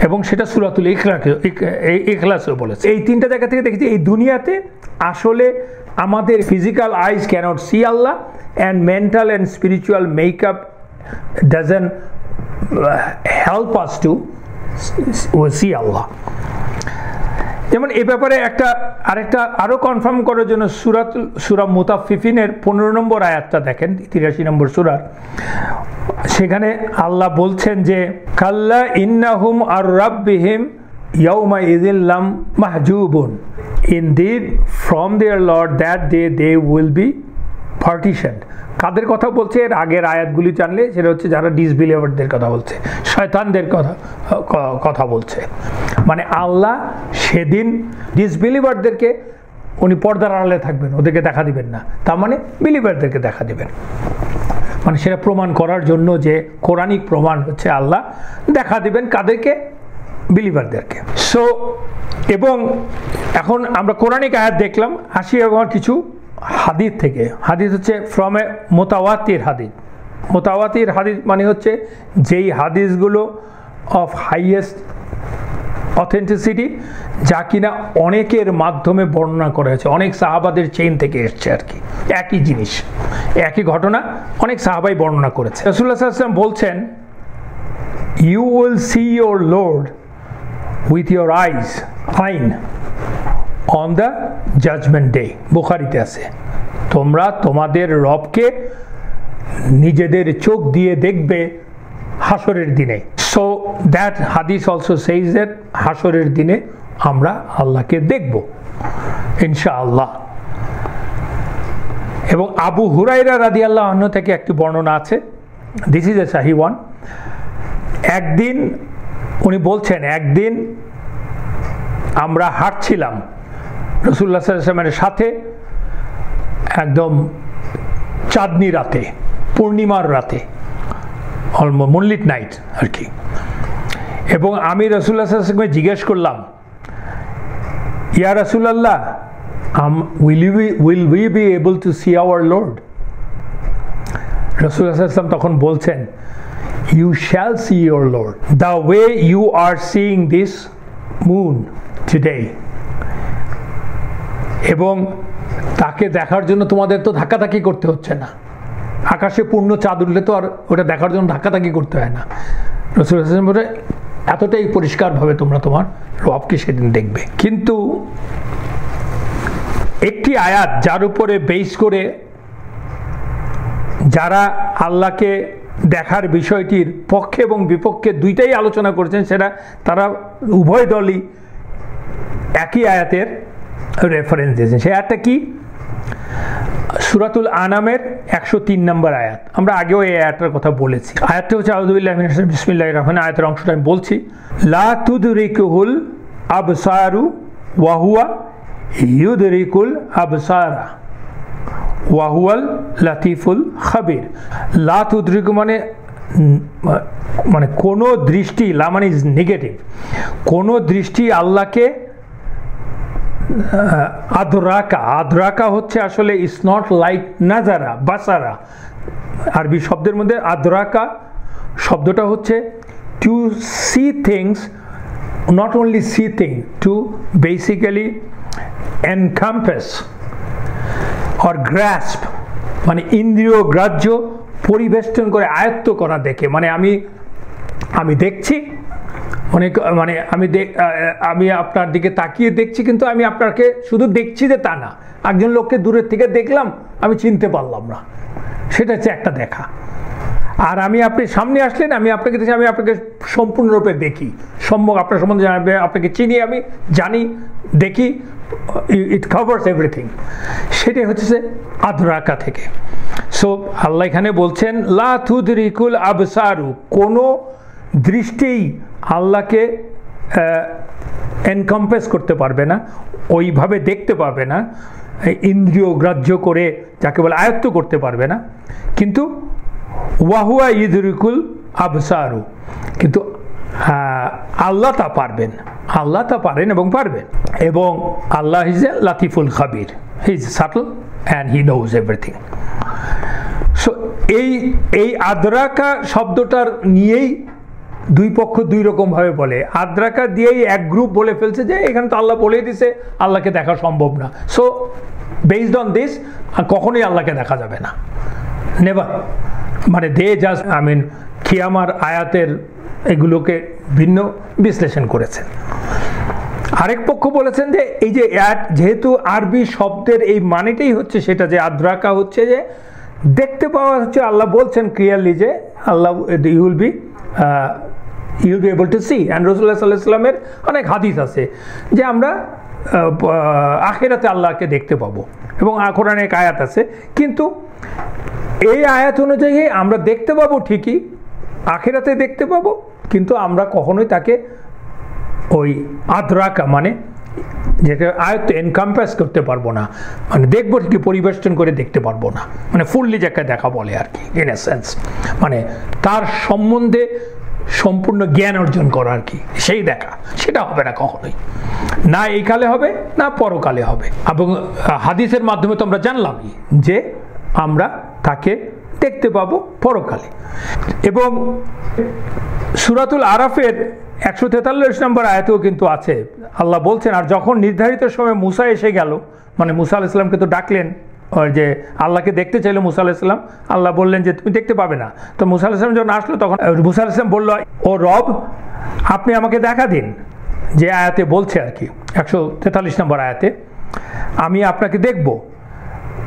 এবং সেটা সূরাতুল ইখলাসেও বলেছে। এই তিনটা জায়গা থেকে দেখেছি এই দুনিয়াতে আসলে আমাদের physical eyes can't see Allah, and mental and spiritual makeup doesn't help us to see Allah. যেমন এই ব্যাপারে আরও কনফার্ম করার জন্য সূরা মুতাফফিফিনের 15 নম্বর আয়াতটা দেখেন, 83 নম্বর সূরার। সেখানে আল্লাহ বলছেন যে কাল্লা ইন্নাহুম আর রাব্বিহিম ইয়াউমা ইযিল লাম মাহজুবুন, indeed from their lord that day they will be partitioned. কাদের কথা বলছে? এর আগের আয়াতগুলি জানলে সেটা হচ্ছে যারা ডিসবিলিভারদের কথা বলছে, শয়তানদের কথা বলছে। মানে আল্লাহ সেদিন ডিসবিলিভারদেরকে উনি পর্দার আড়ালে থাকবেন, ওদেরকে দেখা দিবেন না, তার মানে বিলিভারদেরকে দেখা দিবেন। মানে সেটা প্রমাণ করার জন্য যে কোরআনিক প্রমাণ হচ্ছে আল্লাহ দেখা দিবেন কাদেরকে? বিলিভারদেরকে। সো এবং এখন আমরা কোরআনিক আয়াত দেখলাম, আসি আমার কিছু হাদিস থেকে। হাদিস হচ্ছে ফ্রম এ মুতাওয়াতির হাদিস। মুতাওয়াতির হাদিস মানে হচ্ছে যেই হাদিসগুলো অফ হাইয়েস্ট অথেন্টিসিটি, যা কিনা অনেকের মাধ্যমে বর্ণনা করা হয়েছে, অনেক সাহাবাদের চেইন থেকে এসছে আর কি। একই জিনিস, একই ঘটনা অনেক সাহাবাই বর্ণনা করেছে। রাসূলুল্লাহ সাল্লাল্লাহু আলাইহি ওয়াসাল্লাম বলছেন, you will see your lord with your eyes on the judgment day. বুখারীতে আছে, তোমরা তোমাদের রবকে নিজেদের চোখ দিয়ে দেখবে হাসরের দিনে। সো দ্যাট হাদিস অলসো সেইজ দ্যাট হাসরের দিনে আমরা আল্লাহকে দেখব ইনশাআল্লাহ। এবং আবু হুরায়রা রাদিয়াল্লাহু আনহু থেকে একটি বর্ণনা আছে, দিস ইজ এ সাহি ওয়ান। একদিন উনি বলছেন, একদিন আমরা হাঁটছিলাম রাসূলুল্লাহ সাল্লাল্লাহু আলাইহি ওয়াসাল্লামের সাথে একদম চাঁদনি রাতে, পূর্ণিমার রাতে, মুনলিট নাইট আর কি। এবং আমি রাসূলুল্লাহ সাল্লাল্লাহু আলাইহি ওয়াসাল্লামকে জিজ্ঞেস করলাম, ইয়া রাসূলুল্লাহ, will we be able to see our Lord? রাসূলুল্লাহ সাল্লাল্লাহু আলাইহি ওয়াসাল্লাম তখন বলছেন, you shall see your Lord the way you are seeing this moon today. এবং তাকে দেখার জন্য তোমাদের তো ধাক্কাধাক্কি করতে হচ্ছে না, আকাশে পূর্ণ চাঁদ উঠলে তো আর ওটা দেখার জন্য ধাক্কাধাক্কি করতে হয় না। রাসূলুল্লাহ সাল্লাল্লাহু আলাইহি ওয়াসাল্লাম বলে, এতটাই পরিষ্কারভাবে তোমরা তোমার রবকে সেদিন দেখবে। কিন্তু একটি আয়াত যার উপরে বেস করে যারা আল্লাহকে দেখার বিষয়টির পক্ষে এবং বিপক্ষে দুইটাই আলোচনা করেছেন, সেটা তারা উভয় দলই একই আয়াতের রেফারেন্স দিয়েছেন। সেই আয়াতটা কি? সূরাতুল আনামের 103 নম্বর আয়াত। আমরা আগেও এই আয়াতটার কথা বলেছি। আয়াতটা হচ্ছে আউযু বিল্লাহি মিনাশ শাইতানির বিসমিল্লাহির রহমানির আয়াতের অংশটা আমি বলছি। লা তুদরিকুহুল আবসারু ওয়া হুয়া ইউদরিকুল আবসারা ওয়া হুয়াল লাতিফুল খাবির। লা তুদরিকু মানে কোনো দৃষ্টি, লা মানে ইজ নেগেটিভ, কোনো দৃষ্টি আল্লাহকে আদরাকা হচ্ছে আসলে ইটস নট লাইক নাজারা বাসারা। আরবি শব্দের মধ্যে আদরাকা শব্দটা হচ্ছে to see things, not only see thing, to basically encompass or grasp, মানে ইন্দ্রিয় গ্রাহ্য পরিবেষ্টন করে আয়ত্ত করা দেখে। মানে আমি দেখছি অনেক, মানে আমি আপনার দিকে তাকিয়ে দেখছি, কিন্তু আমি আপনাকে শুধু দেখছি যে তা না, একজন লোককে দূরের থেকে দেখলাম, আমি চিনতে পারলাম না, সেটা হচ্ছে একটা দেখা। আর আপনি সামনে আসলেন, আমি আপনাকে দেখছি, আমি আপনাকে সম্পূর্ণরূপে দেখি, আপনার সম্বন্ধে জানবে, আপনাকে চিনি, আমি জানি, দেখি, ইট কভার্স এভরিথিং। সেটাই হচ্ছে আদরাকা থেকে। সো আল্লাহ এখানে বলছেন লা তুদরিকুল আবসারু, কোনো দৃষ্টিই আল্লাহকে এনকম্পাস করতে পারবে না, ওইভাবে দেখতে পারবে না, ইন্দ্রিয় গ্রাহ্য করে যাকে বলে আয়ত্ত করতে পারবে না। কিন্তু ওয়াহুয়া ইউদরিকুল আবসারু, কিন্তু আল্লাহ তা পারবেন, আল্লাহ তা পারেন এবং পারবেন। এবং আল্লাহ ইজ এ লাতিফুল খাবির, he is subtle and he knows everything. So এই আদরাকা শব্দটার নিয়েই দুই পক্ষ দুই রকমভাবে বলে। আদরাকা দিয়েই এক গ্রুপ বলে ফেলছে যে এখানে তো আল্লাহ বলেই দিছে আল্লাহকে দেখা সম্ভব না, সো বেসড অন দিস কখনোই আল্লাহকে দেখা যাবে না, নেভার। মানে দে জাস্ট কিয়ামার আয়াতের এগুলোকে ভিন্ন বিশ্লেষণ করেছেন। আরেক পক্ষ বলেছেন যে এই যে যেহেতু আরবি শব্দের এই মানেটাই হচ্ছে সেটা, যে আদ্রাকা হচ্ছে যে দেখতে পাওয়া হচ্ছে, আল্লাহ বলছেন ক্লিয়ারলি যে Allah you will be able to see. And রাসূলুল্লাহ সাল্লাল্লাহু আলাইহি ওয়াসাল্লামের অনেক হাদিস আছে যে আমরা আখিরাতে আল্লাহকে দেখতে পাবো, এবং কোরআনে এক আয়াত আছে। কিন্তু এই আয়াত অনুযায়ী আমরা দেখতে পাবো ঠিকই, আখিরাতে দেখতে পাবো, কিন্তু আমরা কখনোই তাকে ওই আদ্রাকা মানে যেটা আয়ত্ত এনকাম্পাস করতে পারবো না, মানে দেখবো ঠিকই পরিবেষ্টন করে দেখতে পারবো না, মানে ফুললি যাকে দেখা বলে আর কি, ইন এ সেন্স, মানে তার সম্বন্ধে সম্পূর্ণ জ্ঞান অর্জন করা আর কি, সেই দেখা, সেটা হবে না কখনোই, না এই কালে হবে না পরকালে হবে। এবং হাদিসের মাধ্যমে তো আমরা জানলামই যে আমরা তাকে দেখতে পাবো পরকালে। এবং সূরাতুল আরাফের 143 নম্বর আয়াতেও কিন্তু আছে, আল্লাহ বলছেন, আর যখন নির্ধারিত সময় মুসা এসে গেল, মানে মুসা আলাইহিস সালামকে তো ডাকলেন, যে আল্লাহকে দেখতে চাইলো মুসা আলাইহিস সালাম, আল্লাহ বললেন যে তুমি দেখতে পাবে না। তো মুসা আলাইহিস সালাম যখন আসলো তখন মুসা আলাইহিস সালাম বলল, ও রব আপনি আমাকে দেখা দিন, যে আয়াতে বলছে আর কি 143 নম্বর আয়াতে, আমি আপনাকে দেখব।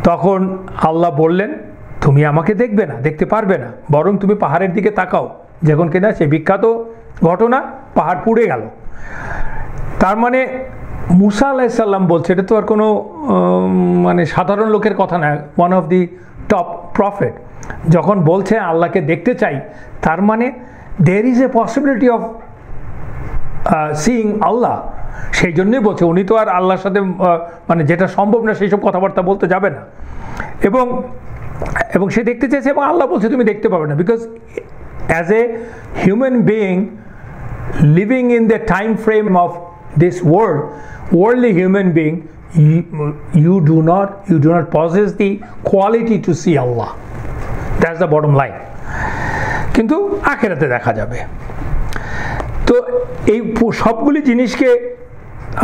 তখন আল্লাহ বললেন তুমি আমাকে দেখবে না, দেখতে পারবে না, বরং তুমি পাহাড়ের দিকে তাকাও, যখন কিনা সে বিখ্যাত ঘটনা পাহাড় পুড়ে গেল। তার মানে মুসা আলাইহিস সালাম বলছে, এটা তো আর কোনো মানে সাধারণ লোকের কথা না, one of the top prophet যখন বলছে আল্লাহকে দেখতে চাই, তার মানে there is a possibility of seeing Allah. সেই জন্যই বলছে, উনি তো আর আল্লাহর সাথে মানে যেটা সম্ভব না সেই সব কথাবার্তা বলতে যাবে না, এবং এবং সে দেখতে চেয়েছে, এবং আল্লাহ বলছে তুমি দেখতে পাবে না, because as a human being living in the time frame of this worldly human being, you do not possess the quality to see Allah. That's the bottom line. কিন্তু আখিরাতে দেখা যাবে। তো এই সবগুলি জিনিসকে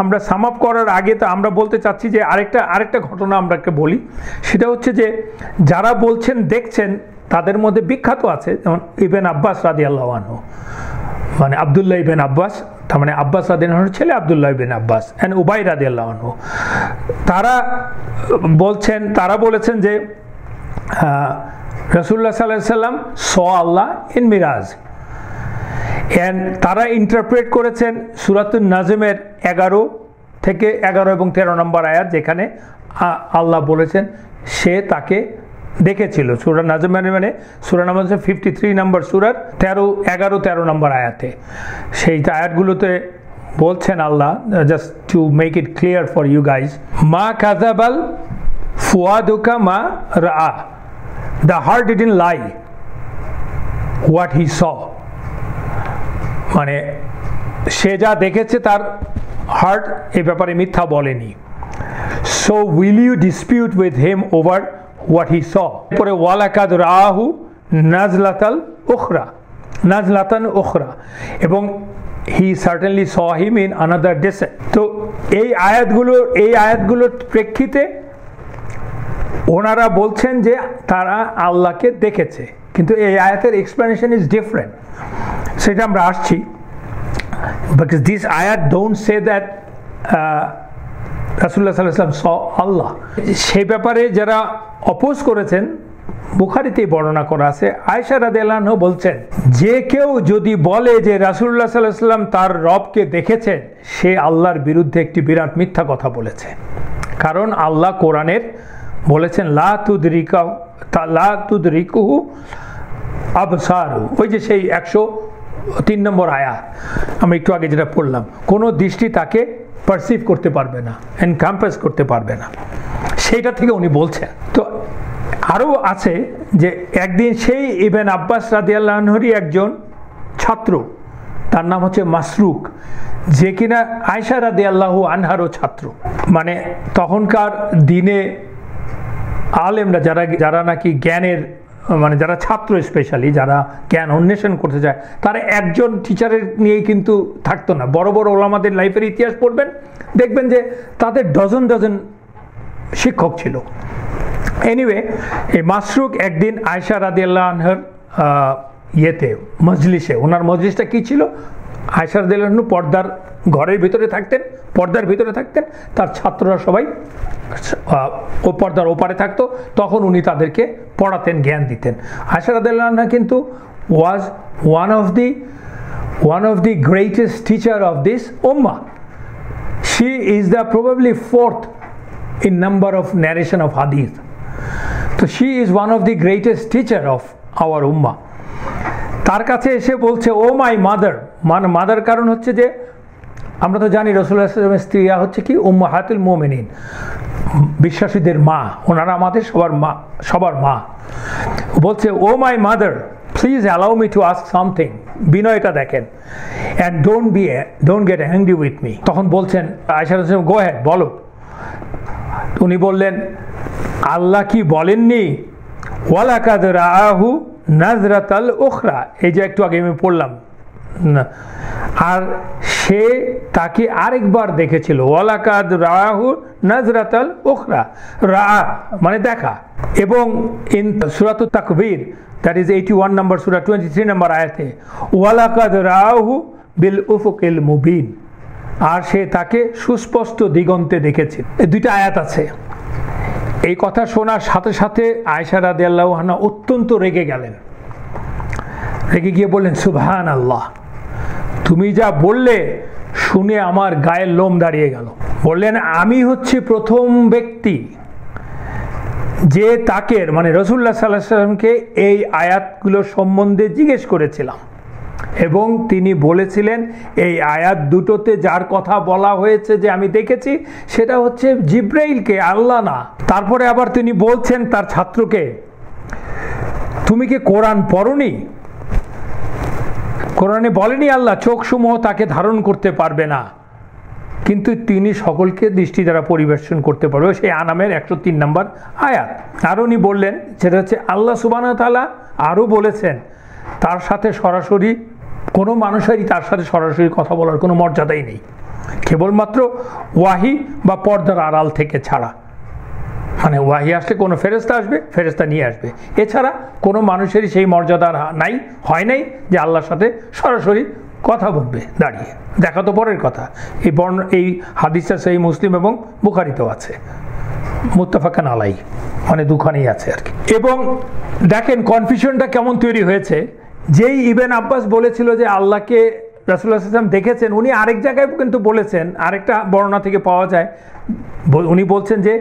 আমরা সাম আপ করার আগে তো আমরা বলতে চাচ্ছি যে আরেকটা ঘটনা আমরা বলি, সেটা হচ্ছে যে যারা বলছেন দেখছেন তাদের মধ্যে বিখ্যাত আছে, যেমন ইবনে আব্বাস রাদিয়াল্লাহু আনহু, মানে আব্দুল্লাহ ইবনে আব্বাস, তার মানে আব্বাস রাদিয়াল্লাহু আনহুর ছেলে আব্দুল্লাহ ইবনে আব্বাস এন্ড উবাই রাদিয়াল্লাহু আনহু, তারা বলেছেন যে রাসূলুল্লাহ সাল্লাল্লাহু আলাইহি সাল্লাম স আল্লাহ ইন মিরাজ, এন্ড তারা ইন্টারপ্রেট করেছেন সূরাতুন নাজমের 11 এবং 13 নম্বর আয়াত, যেখানে আল্লাহ বলেছেন সে তাকে দেখেছিল। সূরা নাজম মানে সূরা নাম 53 নম্বর সূরার 11-13 নম্বর আয়াতে, সেই আয়াতগুলোতে বলছেন Allah, just to make it clear for you guys, মা কাযাবাল ফুয়াদুকা মা রাআ, the heart didn't lie what he saw, মানে সে যা দেখেছে তার হার্ট এই ব্যাপারে মিথ্যা বলেনি। So will you dispute with him over what he saw? পরে ওয়ালাকাদ রাহু নাজলাতান উখরা, এবং he certainly saw him in another descent. তো এই আয়াতগুলোর প্রেক্ষিতে ওনারা বলছেন যে তারা আল্লাহকে দেখেছে, কিন্তু এই আয়াতের এক্সপ্লেনেশন ইজ ডিফারেন্ট, সেটা আমরা আসছি, because this ayat don't say that রাসূলুল্লাহ সাল্লাল্লাহু আলাইহি ওয়াসাল্লাম saw Allah. সেই ব্যাপারে যারা অপোজ করেছেন, বুখারীতে বর্ণনা করা আছে, আয়েশা রাদিয়াল্লাহু আনহা বলছেন, যে কেউ যদি বলে যে রাসূলুল্লাহ সাল্লাল্লাহু আলাইহি ওয়াসাল্লাম তার রবকে দেখেছেন, সে আল্লাহর বিরুদ্ধে একটি বিরাট মিথ্যা কথা বলেছে। কারণ আল্লাহ কোরআনের বলেছেন লা তুদরিকুহু আবসারু, ওই যে সেই 103 নম্বর আয়াত আমরা একটু আগে যেটা পড়লাম, কোনো দৃষ্টি তাকে পারসিভ করতে পারবে না, এনকাম্পাস করতে পারবে না, সেইটা থেকে উনি বলছেন। তো আরও আছে যে একদিন সেই ইবনে আব্বাস রাদিয়াল্লাহু আনহুরই একজন ছাত্র, তার নাম হচ্ছে মাসরুক, যে কিনা আয়েশা রাদিয়াল্লাহু আনহারও ছাত্র, মানে তখনকার দিনে আলেমরা যারা নাকি জ্ঞানের, মানে যারা ছাত্র স্পেশালি যারা জ্ঞান অন্বেষণ করতে চায়, তারা একজন টিচারের নিয়েই কিন্তু থাকতো না। বড় বড় ওলামাদের লাইফের ইতিহাস পড়বেন, দেখবেন যে তাদের ডজন শিক্ষক ছিল। এনিওয়ে, এই মাসরুক একদিন আয়েশা রাদিয়াল্লাহু আনহার মজলিসে, ওনার মজলিসটা কি ছিল, আয়েশা রাদিয়াল্লাহু আনহা পর্দার ঘরের ভিতরে থাকতেন, পর্দার ভিতরে থাকতেন, তার ছাত্ররা সবাই ও পর্দার ওপারে থাকতো, তখন উনি তাদেরকে পড়াতেন, জ্ঞান দিতেন। আয়েশা রাদিয়াল্লাহু আনহা কিন্তু ওয়াজ one of the greatest teacher of this ummah. She is the probably fourth in number of narration of hadith. So she is one of the greatest teacher of our ummah. তার কাছে এসে বলছে ও মাই মাদার, মাদার কারণ হচ্ছে যে আমরা তো জানি রাসূলুল্লাহ সাল্লাল্লাহু আলাইহি ওয়াসাল্লামের স্ত্রীরা হচ্ছে কি উম্মাহাতুল মুমিনিন, বিশ্বাসীদের মা, ওনারা আমাদের সবার মা। বলছে oh my mother, please allow me to ask something, বিনয়টা দেখেন, and don't get angry with me. তখন বলছেন আয়েশা রাদিয়াল্লাহু আনহা, গো অ্যাহেড, বলো। উনি বললেন আল্লাহ কি বলেননি ওয়ালাকাদ রাআহু নাজরাতাল উখরা, এই যে একটু আগে আমি পড়লাম না, আর সে তাকে আরেকবার দেখেছিল, ওয়ালাকাদ রাআহু নাজরাতাল উখরা, রা মানে দেখা। এবং ইন সূরাতুত তাকবীর, দ্যাট ইজ 81 নম্বর সূরা 23 নম্বর আয়াতে, ওয়ালাকাদ রাআহু বিল উফুকিল মুবিন, আর সে তাকে সুস্পষ্ট দিগন্তে দেখেছে। এই দুইটা আয়াত আছে। এই কথা শোনার সাথে সাথে আয়েশা রাদিয়াল্লাহু আনহা অত্যন্ত রেগে গেলেন, রেগে গিয়ে বললেন সুবহানাল্লাহ, তুমি যা বললে শুনে আমার গায়ের লোম দাঁড়িয়ে গেল। বললেন আমি হচ্ছে প্রথম ব্যক্তি যে তাকে মানে রাসূলুল্লাহ সাল্লাল্লাহু আলাইহি ওয়াসাল্লামকে এই আয়াতগুলো সম্বন্ধে জিজ্ঞেস করেছিলাম, এবং তিনি বলেছিলেন এই আয়াত দুটোতে যার কথা বলা হয়েছে যে আমি দেখেছি সেটা হচ্ছে জিব্রাইলকে, আল্লাহ না। তারপরে আবার তিনি বলছেন তার ছাত্রকে, তুমি কি কোরআন পড়োনি? কোরআনে বলেনি আল্লাহ চোখসমূহ তাকে ধারণ করতে পারবে না, কিন্তু তিনি সকলকে দৃষ্টি দ্বারা পরিবেশন করতে পারবে, সেই আনামের 103 নম্বর আয়াত। আর উনি বললেন সেটা হচ্ছে আল্লাহ সুবহানাহু ওয়া তাআলা আরও বলেছেন তার সাথে সরাসরি কোনো মানুষেরই তার সাথে সরাসরি কথা বলার কোনো মর্যাদাই নেই, কেবলমাত্র ওয়াহি বা পর্দার আড়াল থেকে ছাড়া। মানে ওয়াহি আসলে কোনো ফেরেশতা আসবে, ফেরেশতা নিয়ে আসবে, এছাড়া কোনো মানুষেরই সেই মর্যাদা হয় নাই যে আল্লাহর সাথে সরাসরি কথা বলবে দাঁড়িয়ে। দেখা তো পরের কথা। এই হাদিসটা সেই মুসলিম এবং বুখারীতেও আছে, মুত্তাফাকান আলাইহি, মানে দুখানেই আছে আর কি। এবং দেখেন কনফিউশনটা কেমন তৈরি হয়েছে। যেই ইবনে আব্বাস বলেছিল যে আল্লাহকে রাসূলুল্লাহ সাল্লাল্লাহু আলাইহি ওয়াসাল্লাম দেখেছেন, উনি আরেক জায়গায় কিন্তু বলেছেন, আরেকটা বর্ণনা থেকে পাওয়া যায়, উনি বলছেন যে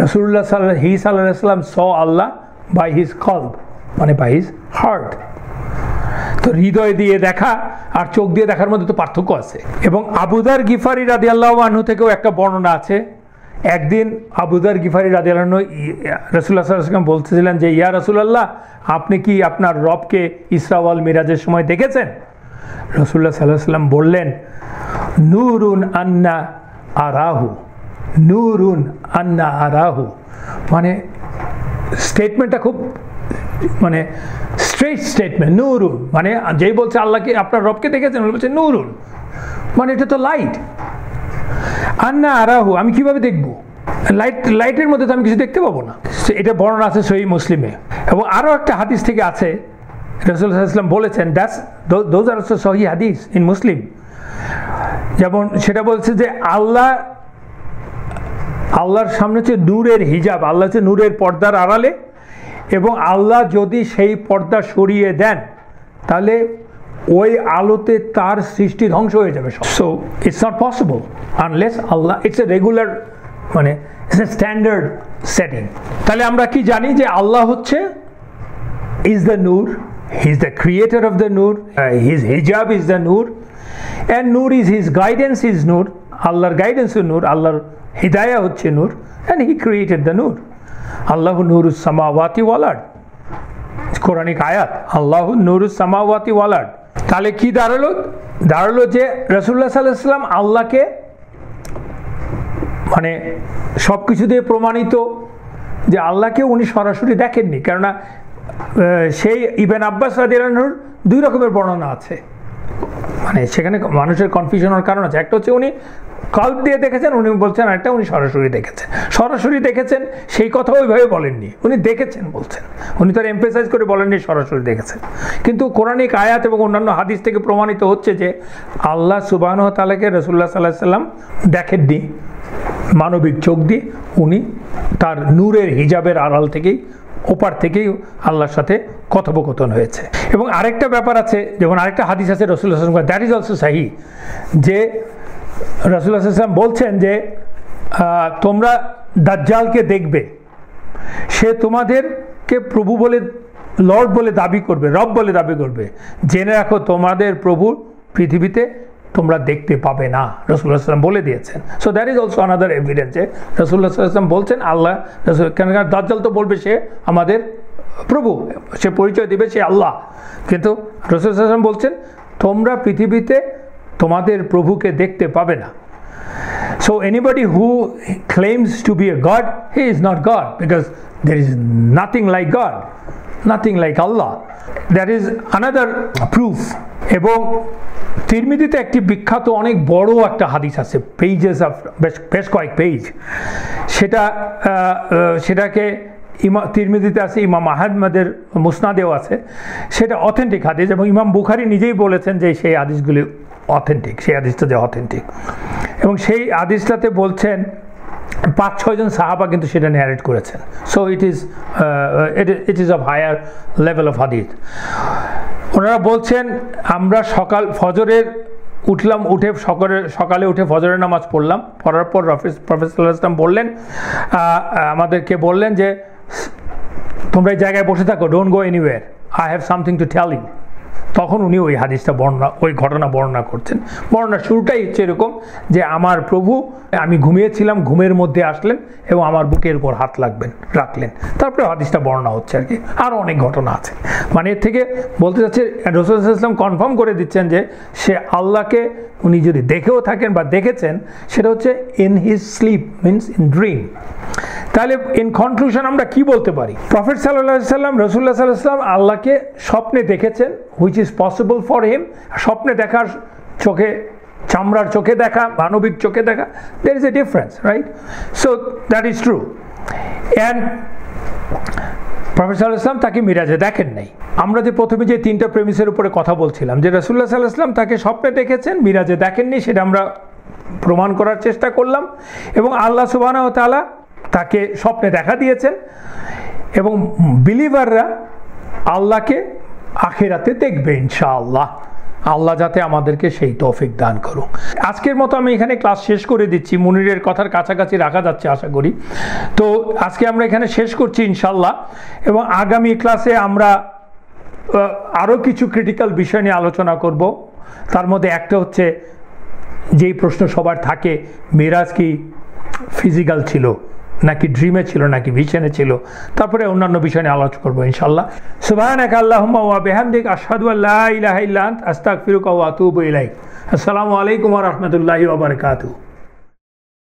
রাসূলুল্লাহ সাল্লাল্লাহু আলাইহি ওয়াসাল্লাম স আল্লাহ বাই হিজ কলব, মানে বাই হিজ হার্ট। তো হৃদয় দিয়ে দেখা আর চোখ দিয়ে দেখার মধ্যে তো পার্থক্য আছে। এবং আবু যার গিফারি রাদিয়াল্লাহু আনহু থেকেও একটা বর্ণনা আছে, একদিন আবু যার গিফারি রাদিয়াল্লাহু আনহু রাসূলুল্লাহ সাল্লাল্লাহু আলাইহি ওয়াসাল্লাম বলতেছিলেন যে ইয়া রাসূলুল্লাহ, আপনি কি আপনার রবকে ইসরা ওয়াল মিরাজের সময় দেখেছেন? রাসূলুল্লাহ সাল্লাল্লাহু আলাইহি ওয়াসাল্লাম বললেন নূরুন আন্না আরাহু, নূরুন আন্না আরাহু, মানে স্টেটমেন্টটা খুব মানে স্ট্রেট স্টেটমেন্ট। নূরুন মানে যেই বলছে আল্লাহকে আপনার রবকে দেখেছেন, বলছে নূরুন, মানে এটা তো লাইট। আন্না আরাহু, আমি কিভাবে দেখবো? লাইটের মধ্যে তো আমি কিছু দেখতে পাবো না। এটা বর্ণনা আছে সহিহ মুসলিমে। এবং আরও একটা হাদিস থেকে আছে, রাসূলুল্লাহ সাল্লাল্লাহু আলাইহি ওয়াসাল্লাম বলেছেন দোজ আর সহিহ হাদিস ইন মুসলিম, যেমন সেটা বলছে যে আল্লাহর সামনে হচ্ছে নূরের হিজাব, আল্লাহ হচ্ছে নূরের পর্দার আড়ালে, এবং আল্লাহ যদি সেই পর্দা সরিয়ে দেন তাহলে ওই আলোতে তার সৃষ্টি ধ্বংস হয়ে যাবে। So it's not possible unless Allah, it's a regular, মানে ইটস এ স্ট্যান্ডার্ড সেটিং। তাহলে আমরা কি জানি যে আল্লাহ হচ্ছে ইজ দ্য নূর, he is the creator of the নূর, হিজ হিজাব ইজ দ্য নূর, অ্যান্ড নূর ইজ হিজ গাইডেন্স ইজ নূর, আল্লাহর গাইডেন্স ইজ নূর, আল্লাহর হিদায়া হচ্ছে নূর, অ্যান্ড হি ক্রিয়েটেড দ্য নূর। আল্লাহু নূরুস সামাওয়াতি ওয়াল আরদ, কোরআনিক আয়াত, আল্লাহু নূরুস সামাওয়াতি ওয়াল আরদ। তাহলে কি দাঁড়ালো যে রাসূলুল্লাহ সাল্লাল্লাহু আলাইহি ওয়াসাল্লাম আল্লাহকে মানে সব কিছু দিয়ে প্রমাণিত যে আল্লাহকে উনি সরাসরি দেখেননি, কেননা সেই ইবনে আব্বাস রাদিয়াল্লাহু আনহুর দুই রকমের বর্ণনা আছে। মানে সেখানে মানুষের কনফিউশনের কারণ আছে। একটা হচ্ছে উনি কল্প দিয়ে দেখেছেন, উনি বলছেন, আরেকটা উনি সরাসরি দেখেছেন। সরাসরি দেখেছেন সেই কথা ওইভাবে বলেননি, উনি দেখেছেন বলছেন, উনি তার এমফেসাইজ করে বলেননি সরাসরি দেখেছেন। কিন্তু কোরআনিক আয়াত এবং অন্যান্য হাদিস থেকে প্রমাণিত হচ্ছে যে আল্লাহ সুবহানাহু ওয়া তাআলাকে রাসূলুল্লাহ সাল্লাল্লাহু আলাইহি সাল্লাম দেখেননি মানবিক চোখ দিয়ে, উনি তার নূরের হিজাবের আড়াল থেকেই, ওপার থেকেই আল্লাহর সাথে কথোপকথন হয়েছে। এবং আরেকটা ব্যাপার আছে, যেমন আরেকটা হাদিস আছে রাসূলুল্লাহ সাল্লাল্লাহু আলাইহি ওয়াসাল্লাম, দ্যাট ইজ অলসো সাহিহ, যে রাসূলুল্লাহ সাল্লাল্লাহু আলাইহি ওয়াসাল্লাম বলছেন যে তোমরা দাজ্জালকে দেখবে, সে তোমাদেরকে প্রভু বলে, লর্ড বলে দাবি করবে, রব বলে দাবি করবে, জেনে রাখো তোমাদের প্রভু পৃথিবীতে তোমরা দেখতে পাবে না, রাসূলুল্লাহ সাল্লাল্লাহু আলাইহি ওয়াসাল্লাম বলে দিয়েছেন। So that is also another evidence যে রাসূলুল্লাহ সাল্লাল্লাহু আলাইহি ওয়াসাল্লাম বলছেন আল্লাহ, কেন দাজ্জাল তো বলবে সে আমাদের প্রভু, সে পরিচয় দিবে সে আল্লাহ, কিন্তু রাসূলুল্লাহ সাল্লাল্লাহু আলাইহি ওয়াসাল্লাম বলছেন তোমরা পৃথিবীতে তোমাদের প্রভুকে দেখতে পাবে না। So anybody who claims to be a God, he is not God, because there is nothing like God, nothing like Allah. That is another proof. এবং তিরমিজিতে একটি বিখ্যাত অনেক বড় একটা হাদিস আছে, পেজেস অফ বেশ কয়েক পেজ, সেটাকে তিরমিজিতে আছে, ইমাম আহমদের মুসনাদেও আছে, সেটা অথেন্টিক হাদিস এবং ইমাম বুখারী নিজেই বলেছেন যে সেই হাদিসগুলি অথেন্টিক, সেই হাদিসটা যে অথেন্টিক। এবং সেই হাদিসটাতে বলছেন 5-6 জন সাহাবা কিন্তু সেটা ন্যারেট করেছেন। So it is of higher level of হাদিস। ওনারা বলছেন আমরা ফজরের উঠলাম, উঠে সকালে উঠে ফজরের নামাজ পড়লাম, পড়ার পর প্রফেসর সাল্লাল্লাহু আলাইহি ওয়াসাল্লাম বললেন, আমাদেরকে বললেন যে তোমরা এই জায়গায় বসে থাকো, don't go anywhere, I have something to tell you. তখন উনি ওই হাদিসটা ওই ঘটনা বর্ণনা করছেন। বর্ণনার শুরুটাই হচ্ছে এরকম যে আমার প্রভু, আমি ঘুমিয়েছিলাম, ঘুমের মধ্যে আসলেন এবং আমার বুকের উপর হাত রাখলেন, তারপরে হাদিসটা বর্ণনা হচ্ছে আর কি। আরও অনেক ঘটনা আছে। মানে এর থেকে বলতে চাচ্ছে রাসূলুল্লাহ সাল্লাল্লাহু আলাইহি ওয়াসাল্লাম কনফার্ম করে দিচ্ছেন যে সে আল্লাহকে উনি যদি দেখেও থাকেন বা দেখেছেন, সেটা হচ্ছে in his sleep, means in dream. তাহলে ইন কনক্লুশন আমরা কি বলতে পারি? প্রফেট সাল্লাল্লাহু আলাইহি ওয়াসাল্লাম, রাসূলুল্লাহ সাল্লাল্লাহু আলাইহি ওয়াসাল্লাম আল্লাহকে স্বপ্নে দেখেছেন, which is possible for him. স্বপ্নে দেখার, চোখে, চামড়ার চোখে দেখা, মানবিক চোখে দেখা, there is a difference, right? So that is true. And prophet সাল্লাল্লাহু আলাইহি ওয়াসাল্লাম তাকে মিরাজে দেখেন নাই। আমরা যে প্রথমে যে 3টা প্রেমিসের উপরে কথা বলছিলাম, যে রাসূলুল্লাহ সাল্লাল্লাহু আলাইহি ওয়াসাল্লাম তাকে স্বপ্নে দেখেছেন, মিরাজে দেখেননি, সেটা আমরা প্রমাণ করার চেষ্টা করলাম। এবং আল্লাহ সুবহানাহু ওয়া তাআলা তাকে স্বপ্নে দেখা দিয়েছেন এবং বিলিভাররা আল্লাহকে আখিরাতে দেখবে ইনশাআল্লাহ। আল্লাহ যাতে আমাদেরকে সেই তৌফিক দান করুক। আজকের মতো আমি এখানে ক্লাস শেষ করে দিচ্ছি, মুনিরের কথার কাছাকাছি রাখা যাচ্ছে আশা করি। তো আজকে আমরা এখানে শেষ করছি ইনশাআল্লাহ, এবং আগামী ক্লাসে আমরা আরও কিছু ক্রিটিক্যাল বিষয় নিয়ে আলোচনা করব। তার মধ্যে একটা হচ্ছে, যেই প্রশ্ন সবার থাকে, মিরাজ কি ফিজিক্যাল ছিল নাকি ড্রিমে ছিল নাকি ভিশনে ছিল, তারপরে অন্যান্য বিষয় নিয়ে আলোচনা করবো ইনশাআল্লাহ। সুবহানাকা আল্লাহুম্মা ওয়া বিহামদিক আশহাদু আল্লা ইলাহা ইল্লা আনতা আস্তাগফিরুকা ওয়া আতুবু ইলাইক। আসসালামু আলাইকুম ওয়া রাহমাতুল্লাহি ওয়া বারাকাতুহু।